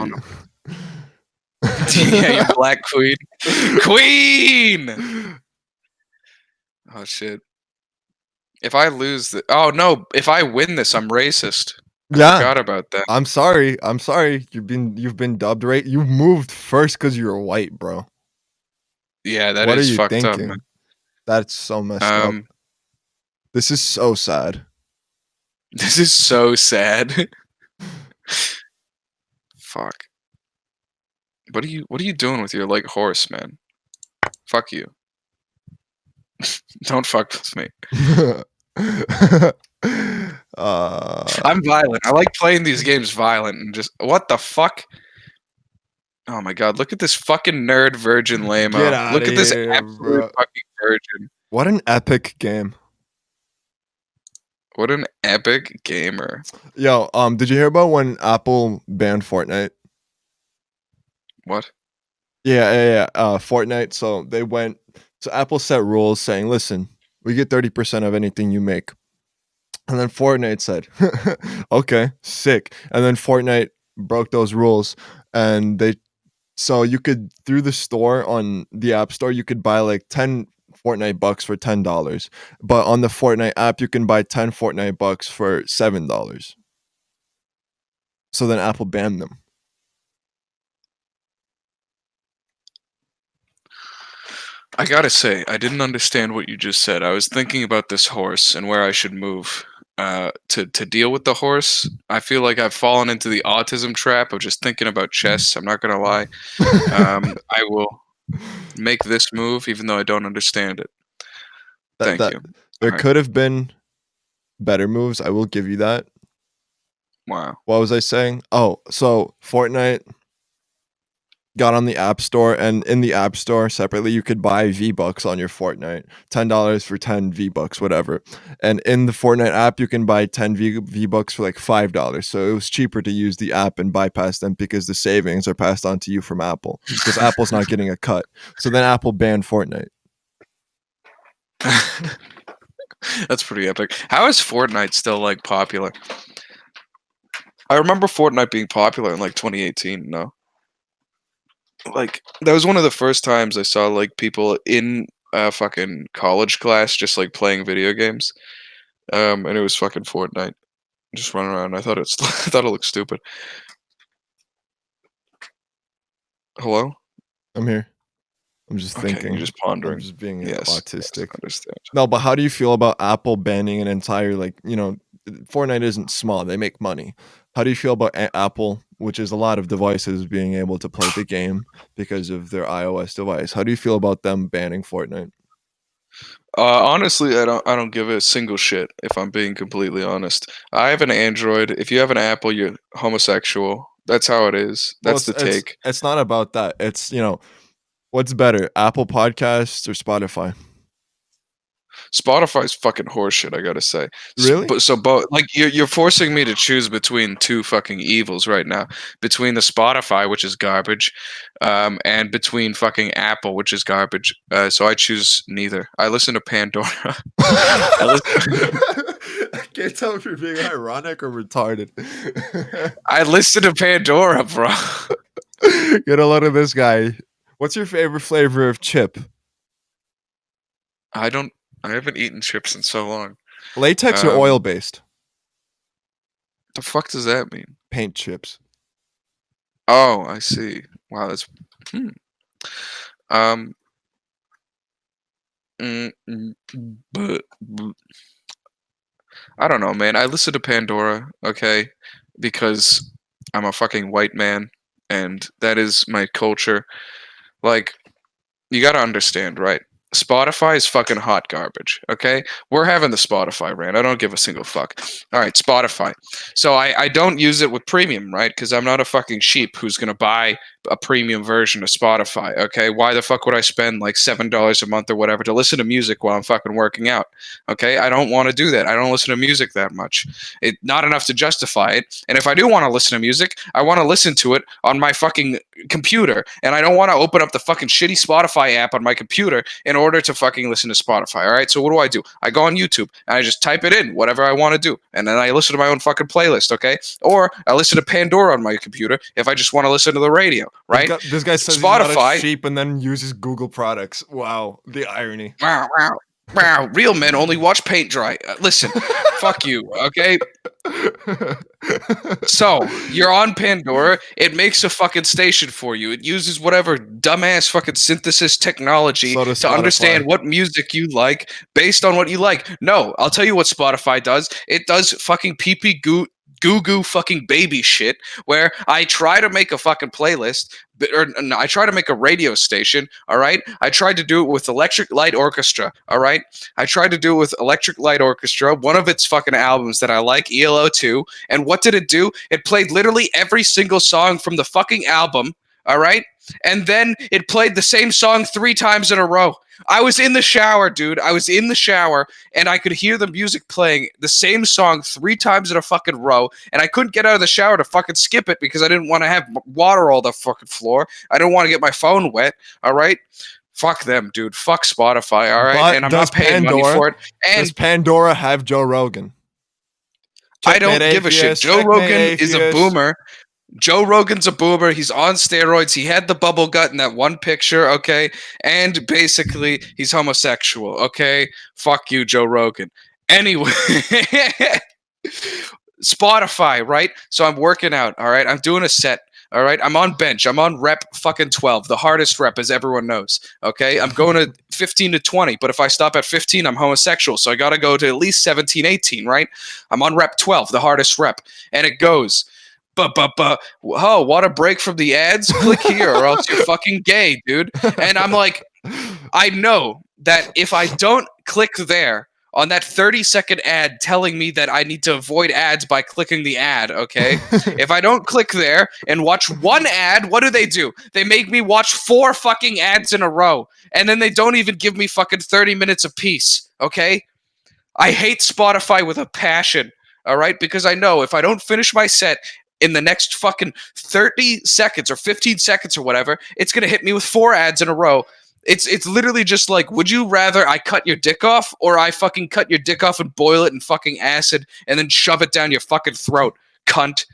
yeah, your black queen. Queen! Oh shit. If I lose the oh no, if I win this, I'm racist. I Yeah, forgot about that. I'm sorry. I'm sorry. You've been dubbed right. You moved first because you're white, bro. Yeah, that What are is you fucked up, man. thinking? That's so messed up. This is so sad. This is so sad. Fuck. What are you doing with your like horse, man? Fuck you. Don't fuck with me. I'm violent. I like playing these games violent and just what the fuck? Oh my god, look at this fucking nerd virgin Get lame-o. out Look of at this here, absolute bro. fucking virgin. What an epic game. What an epic gamer. Yo, did you hear about when Apple banned Fortnite? What? Yeah. Fortnite. So Apple set rules saying, listen, we get 30% of anything you make. And then Fortnite said, okay, sick. And then Fortnite broke those rules and so you could, through the store on the App Store, you could buy like 10 Fortnite bucks for $10. But on the Fortnite app, you can buy 10 Fortnite bucks for $7. So then Apple banned them. I gotta say, I didn't understand what you just said. I was thinking about this horse and where I should move to deal with the horse. I feel like I've fallen into the autism trap of just thinking about chess. I'm not gonna lie. I will make this move even though I don't understand it. that Thank that you. there All right. could have been better moves. I will give you that. Wow. What was I saying? Oh, so Fortnite got on the App Store, and in the App Store separately, you could buy V-Bucks on your Fortnite. $10 for 10 V-Bucks, whatever. And in the Fortnite app, you can buy 10 V-Bucks for like $5. So it was cheaper to use the app and bypass them because the savings are passed on to you from Apple because Apple's not getting a cut. So then Apple banned Fortnite. That's pretty epic. How is Fortnite still like popular? I remember Fortnite being popular in like 2018. No, like that was one of the first times I saw like people in a fucking college class just like playing video games. And it was fucking Fortnite, just running around. I thought it's I thought it looked stupid. Hello? I'm here. I'm just Okay, you're thinking. just I'm pondering. just being Yes, yes, autistic. I understand. No, but how do you feel about Apple banning an entire Fortnite isn't small, they make money. How do you feel about Apple, which is a lot of devices being able to play the game because of their iOS device? How do you feel about them banning Fortnite? Honestly, I don't give a single shit if I'm being completely honest. I have an Android. If you have an Apple, you're homosexual. That's how it is. Well, That's it's the it's take. it's not about that. What's better, Apple Podcasts or Spotify? Spotify's fucking horseshit, I gotta say. Really? But so both like you're forcing me to choose between two fucking evils right now. Between the Spotify, which is garbage, and between fucking Apple, which is garbage. So I choose neither. I listen to Pandora. I listen. I can't tell if you're being ironic or retarded. I listen to Pandora, bro. Get a load of this guy. What's your favorite flavor of chip? I don't. I haven't eaten chips in so long. Latex or Um, oil based? the fuck does that mean? Paint chips. Oh, I see. Wow, that's. Hmm. Um. But I don't know, man. I listen to Pandora, okay, because I'm a fucking white man, and that is my culture. Like, you gotta understand, right? Spotify is fucking hot garbage. Okay, we're having the Spotify rant. I don't give a single fuck. All right, Spotify. So I don't use it with premium, right? Because I'm not a fucking sheep who's gonna buy a premium version of Spotify. Okay, why the fuck would I spend like $7 a month or whatever to listen to music while I'm fucking working out? Okay, I don't want to do that. I don't listen to music that much. It not enough to justify it. And if I do want to listen to music, I want to listen to it on my fucking computer, and I don't want to open up the fucking shitty Spotify app on my computer in order to fucking listen to Spotify. All right. So what do? I go on YouTube and I just type it in, whatever I want to do. And then I listen to my own fucking playlist. Okay. Or I listen to Pandora on my computer if I just want to listen to the radio. Right. This guy says Spotify. he's not a sheep and then uses Google products. Wow. The irony. Wow. Wow. Wow. Real men only watch paint dry. Listen, fuck you. Okay. So you're on Pandora. It makes a fucking station for you. It uses whatever dumbass fucking synthesis technology So does to understand Spotify. what music you like based on what you like. No, I'll tell you what Spotify does. It does fucking pee pee goo goo fucking baby shit where I try to make a fucking playlist or no, I try to make a radio station, all right? I tried to do it with Electric Light Orchestra, all right? I tried to do it with Electric Light Orchestra, one of its fucking albums that I like, ELO 2, and what did it do? It played literally every single song from the fucking album, all right? And then it played the same song 3 times in a row. I was in the shower, dude. I was in the shower and I could hear the music playing the same song 3 times in a fucking row. And I couldn't get out of the shower to fucking skip it because I didn't want to have water all the fucking floor. I didn't want to get my phone wet. All right. Fuck them, dude. Fuck Spotify. All right. But And I'm does not paying money Pandora- for it. And Does Pandora have Joe Rogan? I don't Checkmate give a shit. atheist, Joe checkmate Rogan is a atheist. boomer. Joe Rogan's a boomer. He's on steroids. He had the bubble gut in that one picture, okay? And basically, he's homosexual, okay? Fuck you, Joe Rogan. Anyway, Spotify, right? So I'm working out, all right? I'm doing a set, all right? I'm on bench. I'm on rep fucking 12, the hardest rep, as everyone knows, okay? I'm going to 15 to 20, but if I stop at 15, I'm homosexual. So I got to go to at least 17, 18, right? I'm on rep 12, the hardest rep. And it goes... Oh, want a break from the ads? Click here or else you're fucking gay, dude. And I'm like, I know that if I don't click there on that 30-second ad telling me that I need to avoid ads by clicking the ad, okay? If I don't click there and watch one ad, what do? They make me watch 4 fucking ads in a row. And then they don't even give me fucking 30 minutes apiece, okay? I hate Spotify with a passion, all right? Because I know if I don't finish my set in the next fucking 30 seconds or 15 seconds or whatever, it's going to hit me with 4 ads in a row. It's literally just like, would you rather I cut your dick off or I fucking cut your dick off and boil it in fucking acid and then shove it down your fucking throat, cunt?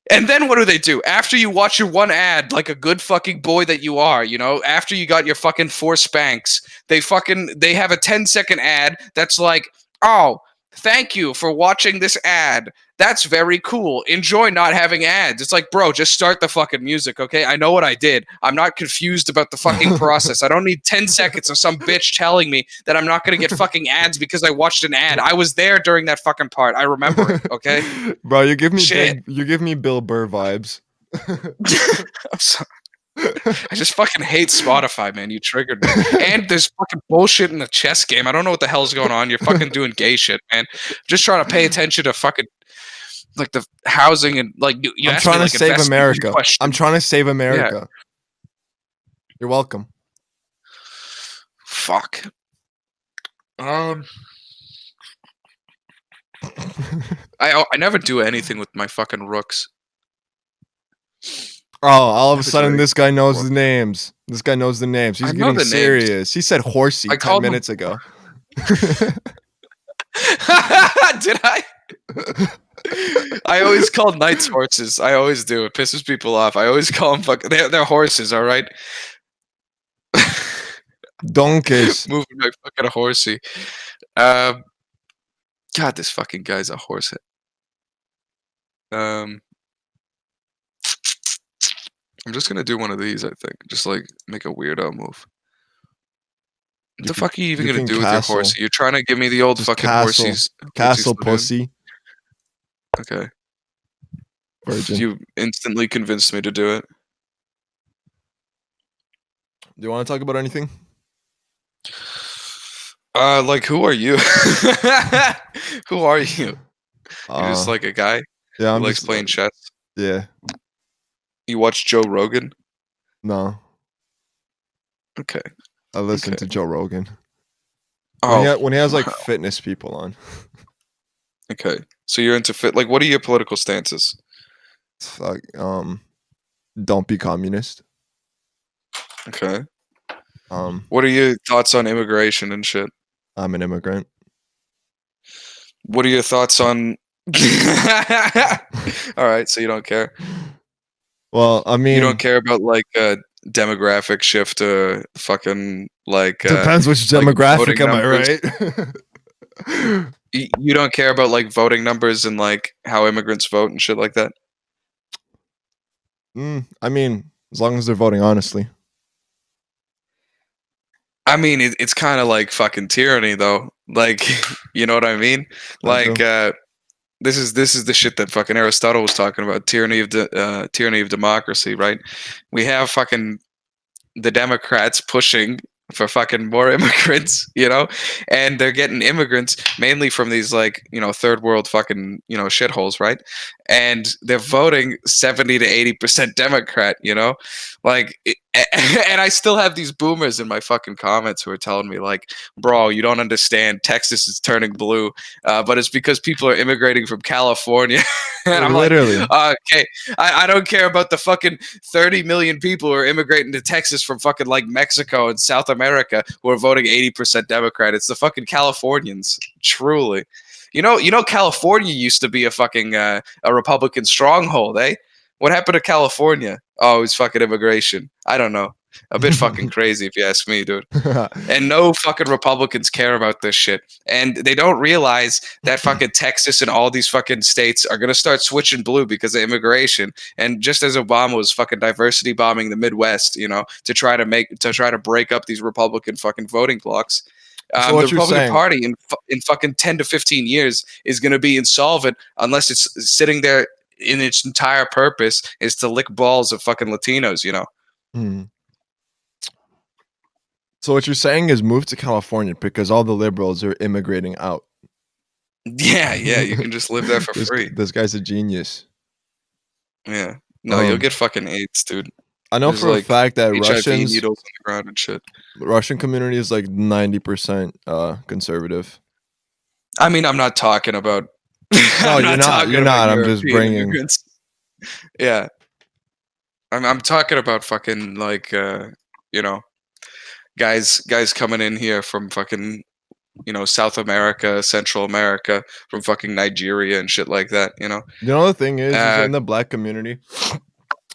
And then what do? After you watch your one ad, like a good fucking boy that you are, you know, after you got your fucking 4 spanks, they have a 10-second ad that's like, oh, thank you for watching this ad. That's very cool. Enjoy not having ads. It's like, bro, just start the fucking music, okay? I know what I did. I'm not confused about the fucking process. I don't need 10 seconds of some bitch telling me that I'm not going to get fucking ads because I watched an ad. I was there during that fucking part. I remember it, okay? Bro, you give me Shit. you give me Bill Burr vibes. I'm sorry. I just fucking hate Spotify, man. You triggered me. And there's fucking bullshit in the chess game. I don't know what the hell's going on. You're fucking doing gay shit, man. Just trying to pay attention to fucking like the housing and like you I'm asked trying me, like, to save investment America. question. I'm trying to save America. You're welcome. Fuck. I never do anything with my fucking rooks. Oh, all of a That's sudden, very this guy knows cool. the names. This guy knows the names. He's I know getting the names. serious. He said horsey I 10 called him- minutes ago. Did I? I always call knights horses. I always do. It pisses people off. I always call them fucking. They're horses, all right. Donkeys. Moving like fucking a horsey. God, this fucking guy's a horse. I'm just gonna do one of these. I think just like make a weirdo move. What the fuck are you even you gonna can do with your castle. horsey? You're trying to give me the old Just fucking castle. horsies. Castle saloon? pussy. Okay. Virgin. You instantly convinced me to do it. Do you want to talk about anything? Like, who are you? Who are you? You're just Uh, like a guy yeah, who I'm likes just playing chess. yeah, You watch Joe Rogan? no, Okay, I listen to okay. Joe Rogan Oh, when he has like fitness people on. okay. So you're into fit. Like, what are your political stances? It's like, don't be communist. Okay. Um, What are your thoughts on immigration and shit? I'm an immigrant. What are your thoughts on? All right, so you don't care. Well, I You don't mean, care about like demographic shift to fucking depends which like demographic, voting am I numbers. right? You don't care about like voting numbers and like how immigrants vote and shit like that. I mean, as long as they're voting honestly. I mean, it's kind of like fucking tyranny, though. Like, you know what I mean? I Like, do. this is the shit that fucking Aristotle was talking about. Tyranny of democracy, right? We have fucking the Democrats pushing for fucking more immigrants, and they're getting immigrants mainly from these like, third world fucking, shitholes, right? And they're voting 70 to 80% Democrat, like, and I still have these boomers in my fucking comments who are telling me like, bro, you don't understand. Texas is turning blue, but it's because people are immigrating from California. And I'm like, Literally. okay, I don't care about the fucking 30 million people who are immigrating to Texas from fucking like Mexico and South America who are voting 80% Democrat. It's the fucking Californians, truly. California used to be a Republican stronghold, eh? What happened to California? Oh, it was fucking immigration. I don't know. A bit fucking crazy if you ask me, dude. And no fucking Republicans care about this shit. And they don't realize that fucking Texas and all these fucking states are gonna start switching blue because of immigration. And just as Obama was fucking diversity bombing the Midwest, to try to break up these Republican fucking voting blocks. So The what you're Republican saying, Party in fucking 10 to 15 years is going to be insolvent unless it's sitting there in its entire purpose is to lick balls of fucking Latinos. hmm. So what you're saying is move to California because all the liberals are immigrating out. Yeah, yeah, you can just live there for free. This guy's a genius. Yeah. No, you'll Um, get fucking AIDS, dude. I know There's for a like fact that HIV needles on the ground and shit. Russian community is like 90% conservative. I mean, I'm not talking about No, I'm you're not not. talking You're about not. I'm just European bringing. immigrants. Yeah. I'm talking about fucking like you know, guys coming in here from fucking, South America, Central America, from fucking Nigeria and shit like that. You know the thing is Uh in the black community,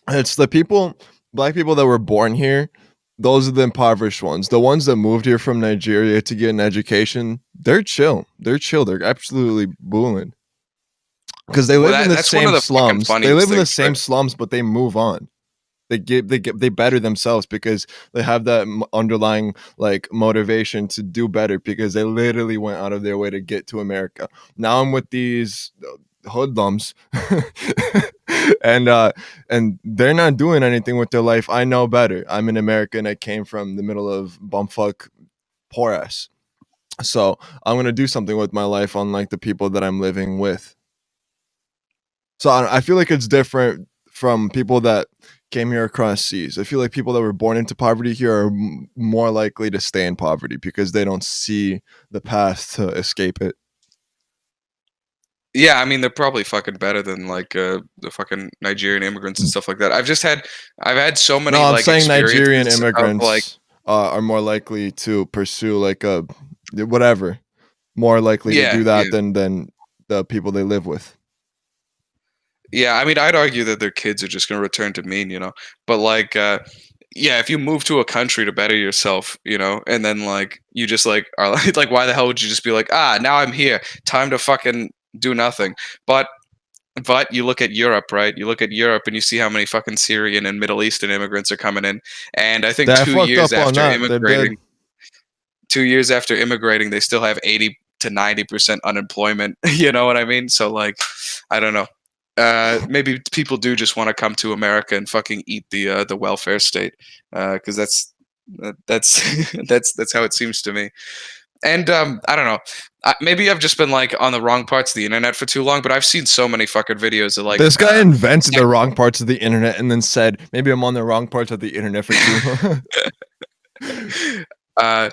it's the black people that were born here. Those are the impoverished ones. The ones that moved here from Nigeria to get an education, they're chill. They're chill. They're absolutely booming because they well live in the that's one same of the fucking slums. They funniest live in the things, right? same slums, but they move on. They better themselves because they have that underlying like motivation to do better because they literally went out of their way to get to America. Now I'm with these hoodlums and and they're not doing anything with their life. I know better. I'm an American. I came from the middle of bumfuck poor ass. So I'm gonna do something with my life unlike the people that I'm living with. So I feel like it's different from people that came here across seas. I feel like people that were born into poverty here are more likely to stay in poverty because they don't see the path to escape it. Yeah, I mean they're probably fucking better than like the fucking Nigerian immigrants and stuff like that. I've had so No, many I'm like saying Nigerian experiences of like, immigrants are more likely to pursue like a whatever, more likely to yeah, do yeah. that than the people they live with. Yeah, I mean, I'd argue that their kids are just going to return to mean. But like, yeah, if you move to a country to better yourself, and then like you just like are like, why the hell would you just be like, now I'm here, time to fucking do nothing? But you look at Europe, right? You look at Europe and you see how many fucking Syrian and Middle Eastern immigrants are coming in, and I think They fucked up on that. They did. 2 years after immigrating, they still have 80 to 90% unemployment. You know what I mean? So like, I don't know. Maybe people do just want to come to America and fucking eat the welfare state, because that's that's how it seems to me. And I don't know. Maybe I've just been like on the wrong parts of the internet for too long, but I've seen so many fucking videos of like This guy invented the wrong parts of the internet and then said, maybe I'm on the wrong parts of the internet for too long.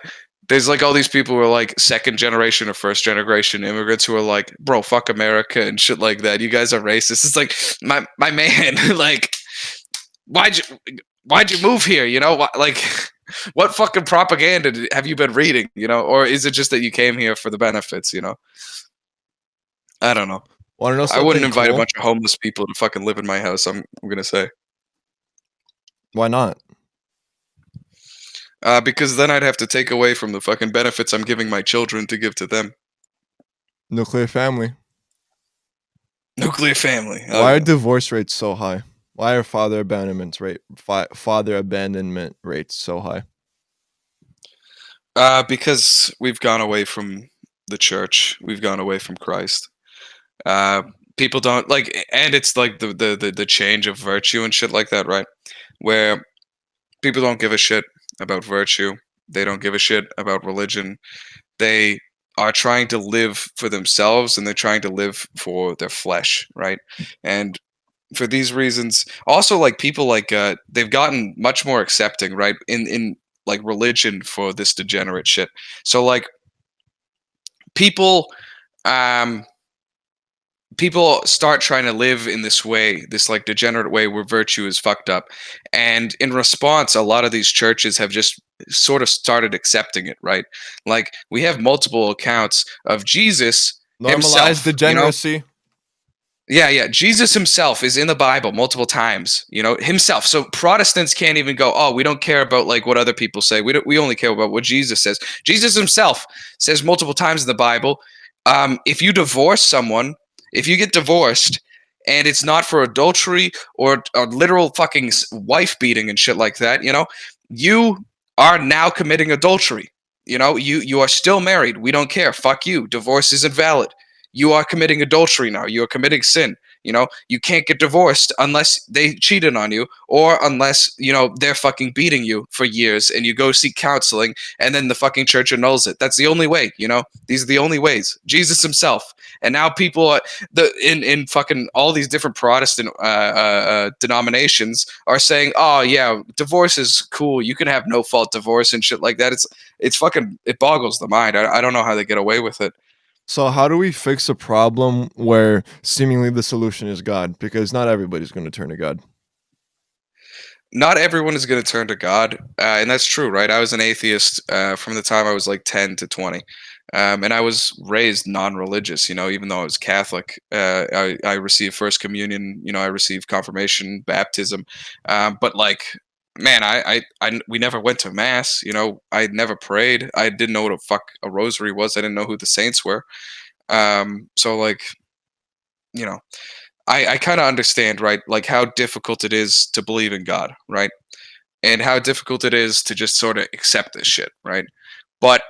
There's like all these people who are like second generation or first generation immigrants who are like, bro, fuck America and shit like that. You guys are racist. It's like my man, like, why'd you move here? You know, like, what fucking propaganda have you been reading? You know, or is it just that you came here for the benefits? You know, I don't know. Want to know I wouldn't something invite a cool? bunch of homeless people to fucking live in my house. I'm gonna say. Why not? Because then I'd have to take away from the fucking benefits I'm giving my children to give to them. Nuclear family. Nuclear family. Oh, Why are yeah. divorce rates so high? Why are father abandonment rates so high? Because we've gone away from the church. We've gone away from Christ. Uh, People don't like, and it's like the change of virtue and shit like that, right? Where people don't give a shit about virtue. They don't give a shit about religion. They are trying to live for themselves and they're trying to live for their flesh, right? And for these reasons, also like people like they've gotten much more accepting, right? In like religion for this degenerate shit. So like people um people start trying to live in this way, this like degenerate way where virtue is fucked up. And in response, a lot of these churches have just sort of started accepting it, right? Like we have multiple accounts of Jesus Normalize himself, you know? degeneracy. Yeah, yeah. Jesus himself is in the Bible multiple times, you know, himself. So Protestants can't even go, "Oh, we don't care about like what other people say. We only care about what Jesus says." Jesus himself says multiple times in the Bible, if you divorce someone, if you get divorced and it's not for adultery or literal fucking wife beating and shit like that, you know, you are now committing adultery. You know, you are still married. We don't care. Fuck you. Divorce is invalid. You are committing adultery now. You are committing sin. You know, you can't get divorced unless they cheated on you or unless, you know, they're fucking beating you for years and you go seek counseling and then the fucking church annuls it. That's the only way, you know? These are the only ways. Jesus himself. And now people are in fucking all these different Protestant denominations are saying, "Oh yeah, divorce is cool. You can have no fault divorce and shit like that." It's fucking, it boggles the mind. I don't know how they get away with it. So how do we fix a problem where seemingly the solution is God? Because not everybody's going to turn to God. Not everyone is going to turn to God, and that's true, right? I was an atheist from the time I was like 10 to 20, and I was raised non-religious. You know, even though I was Catholic, I received First Communion. You know, I received confirmation, baptism, but like, man, we never went to mass. You know, I never prayed. I didn't know what a fuck a rosary was. I didn't know who the saints were. So like, you know, I kind of understand, right? Like how difficult it is to believe in God, right? And how difficult it is to just sort of accept this shit, right? But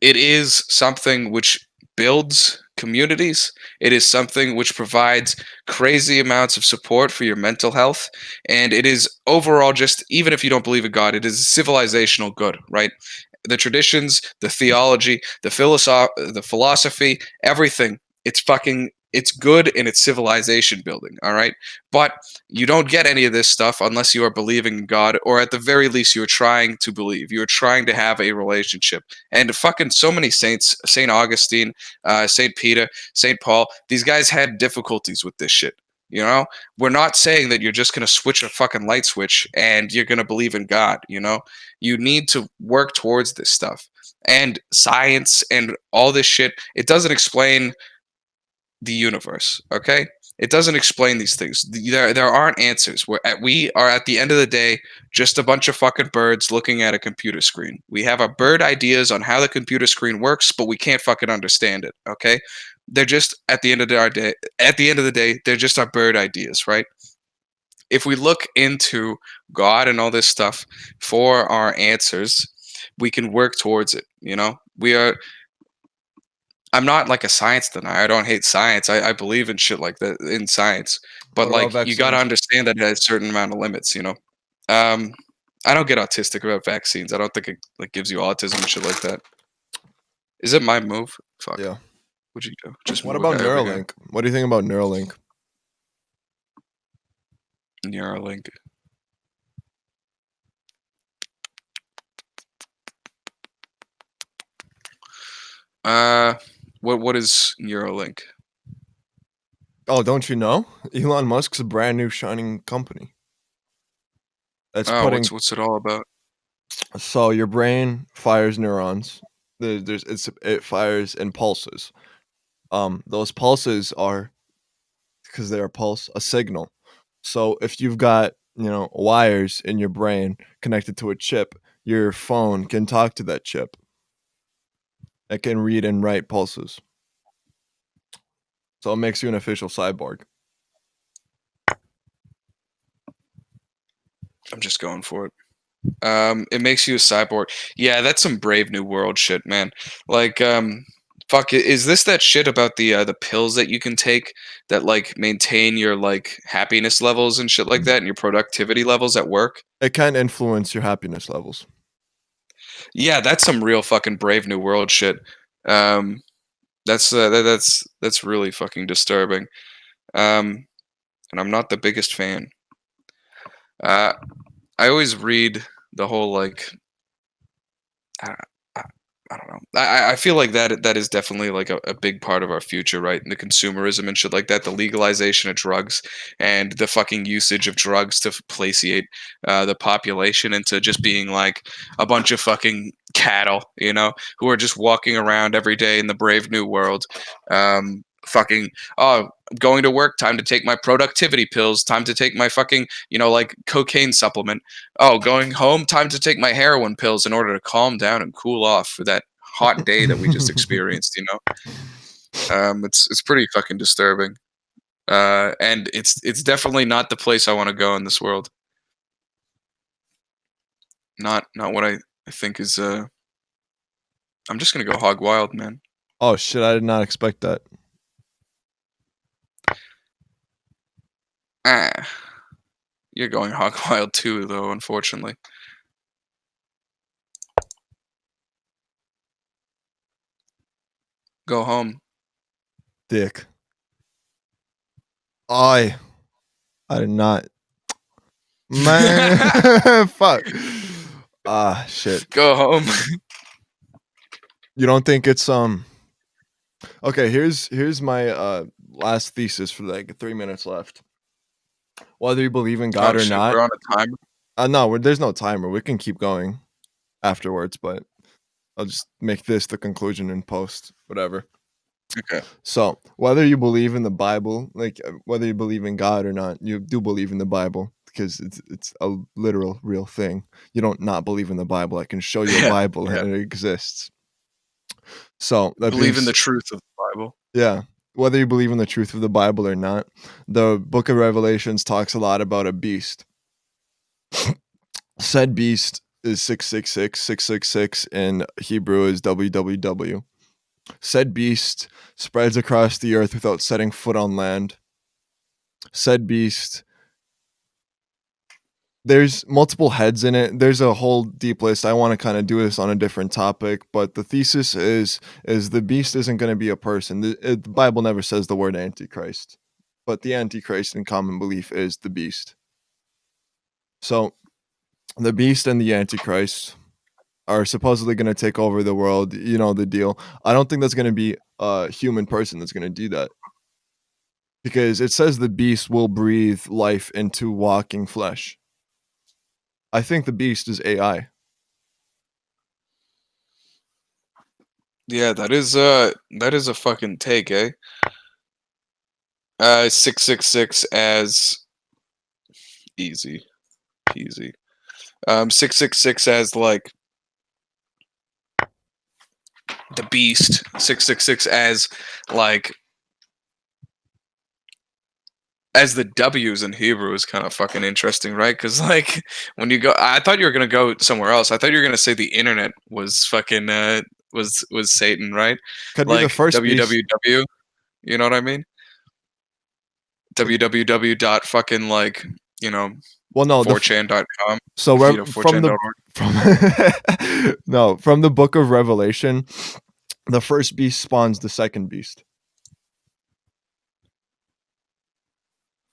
it is something which builds communities. It is something which provides crazy amounts of support for your mental health. And it is overall just, even if you don't believe in God, it is a civilizational good, right? The traditions, the theology, the philosophy, everything. It's fucking, it's good and it's civilization building, all right? But you don't get any of this stuff unless you are believing in God, or at the very least, you are trying to believe. You are trying to have a relationship. And fucking so many saints, Saint Augustine, Saint Peter, Saint Paul, these guys had difficulties with this shit. You know, we're not saying that you're just going to switch a fucking light switch and you're going to believe in God. You know, you need to work towards this stuff. And science and all this shit, it doesn't explain the universe, okay? It doesn't explain these things. There aren't answers. We are at the end of the day just a bunch of fucking birds looking at a computer screen. We have our bird ideas on how the computer screen works, but we can't fucking understand it, okay? They're just at the end of our day. At the end of the day, they're just our bird ideas, right? If we look into God and all this stuff for our answers, we can work towards it. You know, we are, I'm not like a science denier. I don't hate science. I believe in shit like that in science. But What about like you gotta vaccines? understand that it has a certain amount of limits, you know? Um I don't get autistic about vaccines. I don't think it like gives you autism and shit like that. Is it my move? Fuck. Yeah. What'd you do? Just What move a about guy over here. Neuralink? What do you think about Neuralink? Neuralink. Uh, what is Neuralink? Oh, don't you know? Elon Musk's a brand new shining company. That's Oh, putting what's it all about? so your brain fires neurons. It fires in pulses. Those pulses are because they're a pulse, a signal. So if you've got, wires in your brain connected to a chip, your phone can talk to that chip. It can read and write pulses. So it makes you an official cyborg. I'm just going for it. It makes you a cyborg. Yeah, that's some Brave New World shit, man. Like, fuck, is this that shit about the pills that you can take that like maintain your like happiness levels and shit like that and your productivity levels at work? It can influence your happiness levels. Yeah, that's some real fucking Brave New World shit. Um, that's really fucking disturbing. And I'm not the biggest fan. Uh, I always read the whole like I, I, I don't know. I feel like that is definitely like a big part of our future, right? And the consumerism and shit like that, the legalization of drugs and the fucking usage of drugs to placiate the population into just being like a bunch of fucking cattle, who are just walking around every day in the brave new world. Fucking going to work, time to take my productivity pills, time to take my fucking like cocaine supplement. Oh, going home, time to take my heroin pills in order to calm down and cool off for that hot day that we just experienced. It's pretty fucking disturbing. And it's definitely not the place I want to go in this world. Not what I think is. I'm just gonna go hog wild, man. Oh shit, I did not expect that. Ah, you're going hog wild too, though. Unfortunately. Go home. Dick. I did not. Man, fuck. Ah, shit. Go home. You don't think it's Okay, here's my last thesis for like 3 minutes left. Whether you believe in God Oh or shit, not, we're on a timer. no, there's no timer. We can keep going afterwards, but I'll just make this the conclusion in post, whatever. Okay. So, whether you believe in the Bible, like whether you believe in God or not, you do believe in the Bible because it's a literal real thing. You don't not believe in the Bible. I can show you a Yeah. Bible Yeah. and it exists. So, that being Believe in the s truth of the Bible. yeah, whether you believe in the truth of the Bible or not, the book of Revelations talks a lot about a beast. Said beast is 666. 666 in Hebrew is WWW. Said beast spreads across the earth without setting foot on land. Said beast, there's multiple heads in it. There's a whole deep list. I want to kind of do this on a different topic, but the thesis is the beast isn't going to be a person. The Bible never says the word antichrist, but the antichrist in common belief is the beast. So the beast and the antichrist are supposedly going to take over the world. You know the deal. I don't think that's going to be a human person that's going to do that because it says the beast will breathe life into walking flesh. I think the beast is AI. Yeah, that is a fucking take, eh? 666 as easy peasy. 666 as like the beast. 666 as the W's in Hebrew is kind of fucking interesting, right? Because like when you go, I thought you were gonna go somewhere else. I thought you were gonna say the internet was fucking was Satan, right? Could be the Like first beast. www. You know what I mean? www dot fucking like you know Well, no, 4chan.com. so You we're know, 4chan.org. from no, from the book of Revelation, the first beast spawns the second beast.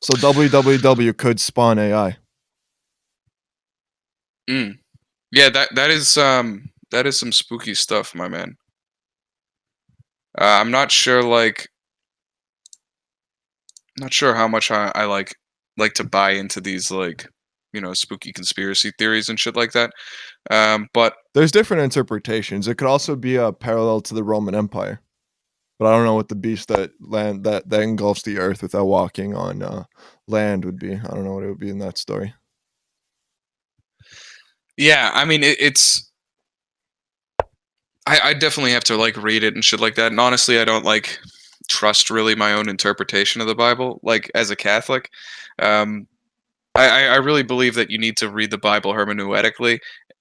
So www could spawn AI. Mm. Yeah, that is some spooky stuff, my man. I'm not sure not sure how much I like to buy into these like, you know, spooky conspiracy theories and shit like that. But There's different interpretations. It could also be a parallel to the Roman Empire, but I don't know what the beast that engulfs the earth without walking on land would be. I don't know what it would be in that story. yeah, I mean it's I definitely have to like read it and shit like that. And honestly, I don't like trust really my own interpretation of the Bible. Like as a Catholic, um, I really believe that you need to read the Bible hermeneutically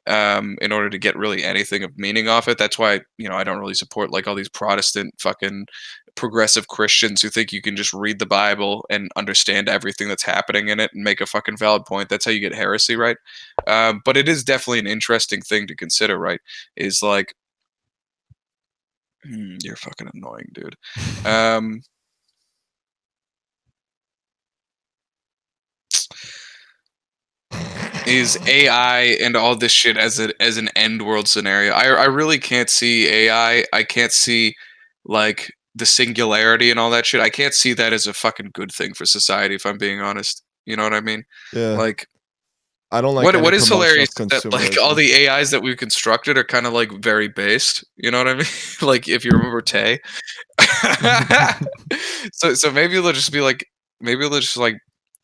in order to get really anything of meaning off it. That's why, you know, I don't really support like all these Protestant fucking progressive Christians who think you can just read the Bible and understand everything that's happening in it and make a fucking valid point. That's how you get heresy, right? But it is definitely an interesting thing to consider, right? Is like, you're fucking annoying, dude. Um, is AI and all this shit as an end world scenario. I really can't see AI. I can't see like the singularity and all that shit. I can't see that as a fucking good thing for society if I'm being honest. You know what I mean? Yeah, Like I don't like any what is promotion hilarious of is that like all consumerism. the AIs that we've constructed are kind of like very based. You know what I mean? Like if you remember Tay. So maybe they'll just be like maybe they'll just like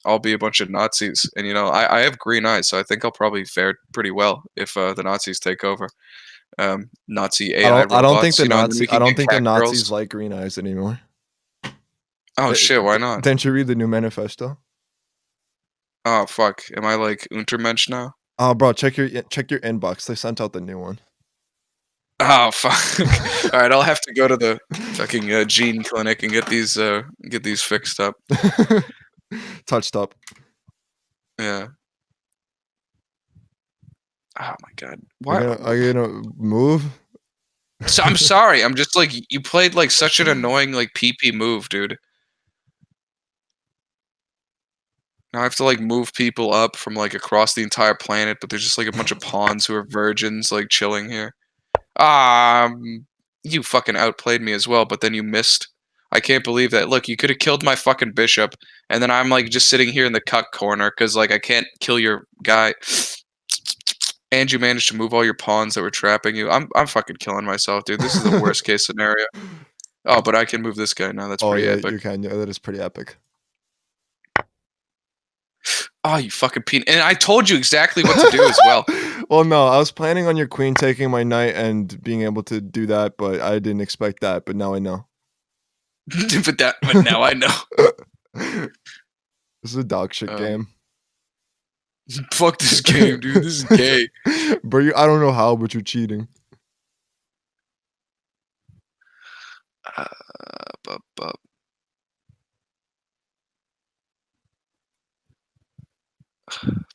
all be a bunch of Nazis. And you know, I have green eyes, so I think I'll probably fare pretty well if the Nazis take over. Nazi AI I don't think robots, you know, and then we I can don't get think the cat Nazis girls. like green eyes anymore. Oh shit, why not? Didn't you read the new manifesto? Oh fuck. Am I like Untermensch now? Oh, bro, check your inbox. They sent out the new one. Oh fuck. Alright, I'll have to go to the fucking gene clinic and get these fixed up. Touched up. Yeah. Oh my god. Why Are you gonna move? so I'm sorry. I'm just like you played like such an annoying like PP move, dude. Now I have to like move people up from like across the entire planet, but there's just like a bunch of pawns who are virgins like chilling here. You fucking outplayed me as well, but then you missed. I can't believe that. Look, you could have killed my fucking bishop, and then I'm like just sitting here in the cuck corner because like I can't kill your guy. And you managed to move all your pawns that were trapping you. I'm fucking killing myself, dude. This is the worst case scenario. Oh, but I can move this guy now. That's Oh pretty yeah, epic. you can. Yeah, that is pretty epic. Oh, you fucking peanut. And I told you exactly what to do as well. Well, no, I was planning on your queen taking my knight and being able to do that, but I didn't expect that. But now I know. But now I know. This is a dog shit Um, game. fuck this game, dude. This is gay. Bro, I don't know how, but you're cheating. Uh, bu-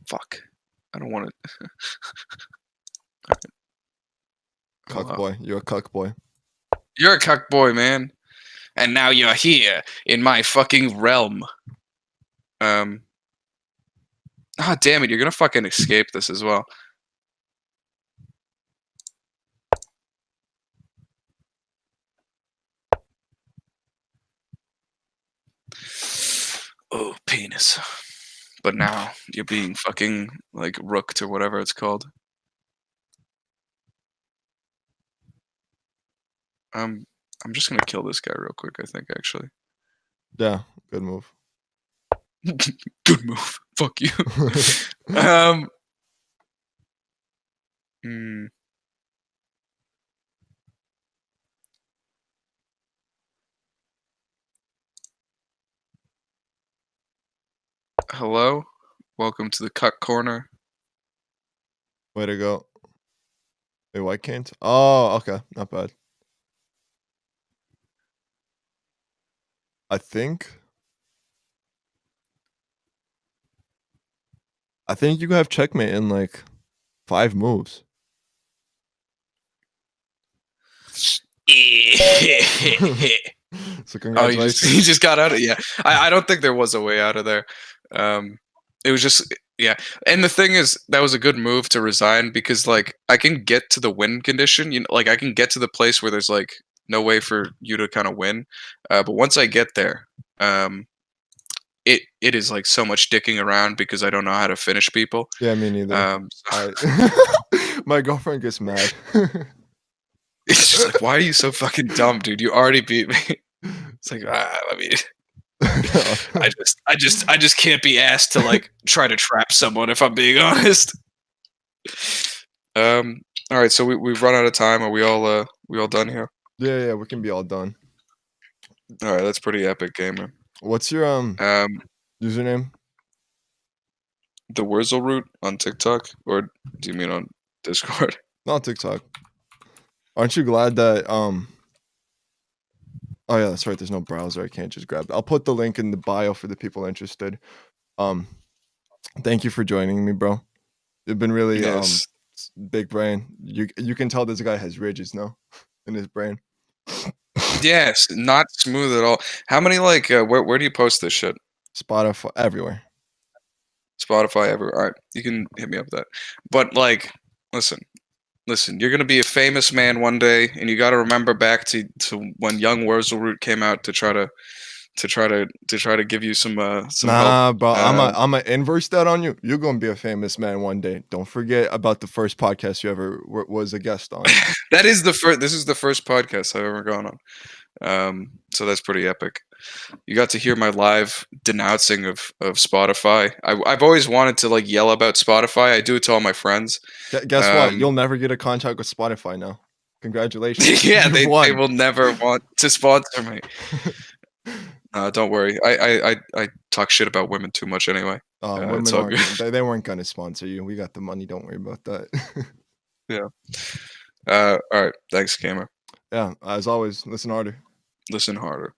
fuck. I don't want to. Cuck Hello. boy. You're a cuck boy. You're a cuck boy, man. And now you're here in my fucking realm. Um. Ah, damn it. You're gonna fucking escape this as well. Oh, penis. But now you're being fucking like rooked or whatever it's called. Um, I'm just gonna kill this guy real quick. I think actually. Yeah, good move. Good move. Fuck you. um. hmm, Hello. Welcome to the cuck corner. Way to go. Wait, why can't? Oh, okay, not bad. I think. I think you have checkmate in like 5 moves. So Oh, you just congratulations. you just got out of, yeah. I don't think there was a way out of there. It was just, yeah. And the thing is, that was a good move to resign because like I can get to the win condition. Like I can get to the place where there's like no way for you to kind of win. But once I get there, um, it is like so much dicking around because I don't know how to finish people. Yeah, me neither. So I my girlfriend gets mad. it's just like, why are you so fucking dumb, dude? You already beat me. It's like, I mean, I just can't be asked to like try to trap someone if I'm being honest. All right, so we've run out of time. Are we all done here? Yeah, we can be all done. All right, that's pretty epic, gamer. What's your Um, username? the Wurzel root on TikTok, or do you mean on Discord? Not TikTok. Aren't you glad that oh yeah, that's right. There's no browser. I can't just grab it. I'll put the link in the bio for the people interested. Um, thank you for joining me, bro. You've been really Yes. big brain. You can tell this guy has ridges now in his brain. Yes, not smooth at all. How many like where do you post this shit? Spotify everywhere. Spotify ever. All right, you can hit me up with that. But like, listen, you're gonna be a famous man one day, and you got to remember back to when young Wurzelroot came out to try to give you some help. Nah, bro. Uh, I'm a inverse that on you. You're gonna be a famous man one day. Don't forget about the first podcast you ever was a guest on. that is the first. This is the first podcast I've ever gone on. So that's pretty epic. You got to hear my live denouncing of Spotify. I've always wanted to like yell about Spotify. I do it to all my friends. Guess what? Um, You'll never get a contract with Spotify now. Congratulations. yeah, You've they won. will never want to sponsor me. Don't worry. I talk shit about women too much anyway. It's Women all aren't. good. They weren't gonna sponsor you. We got the money. Don't worry about that. Yeah. All right. Thanks, gamer. Yeah. As always, listen harder. Listen harder.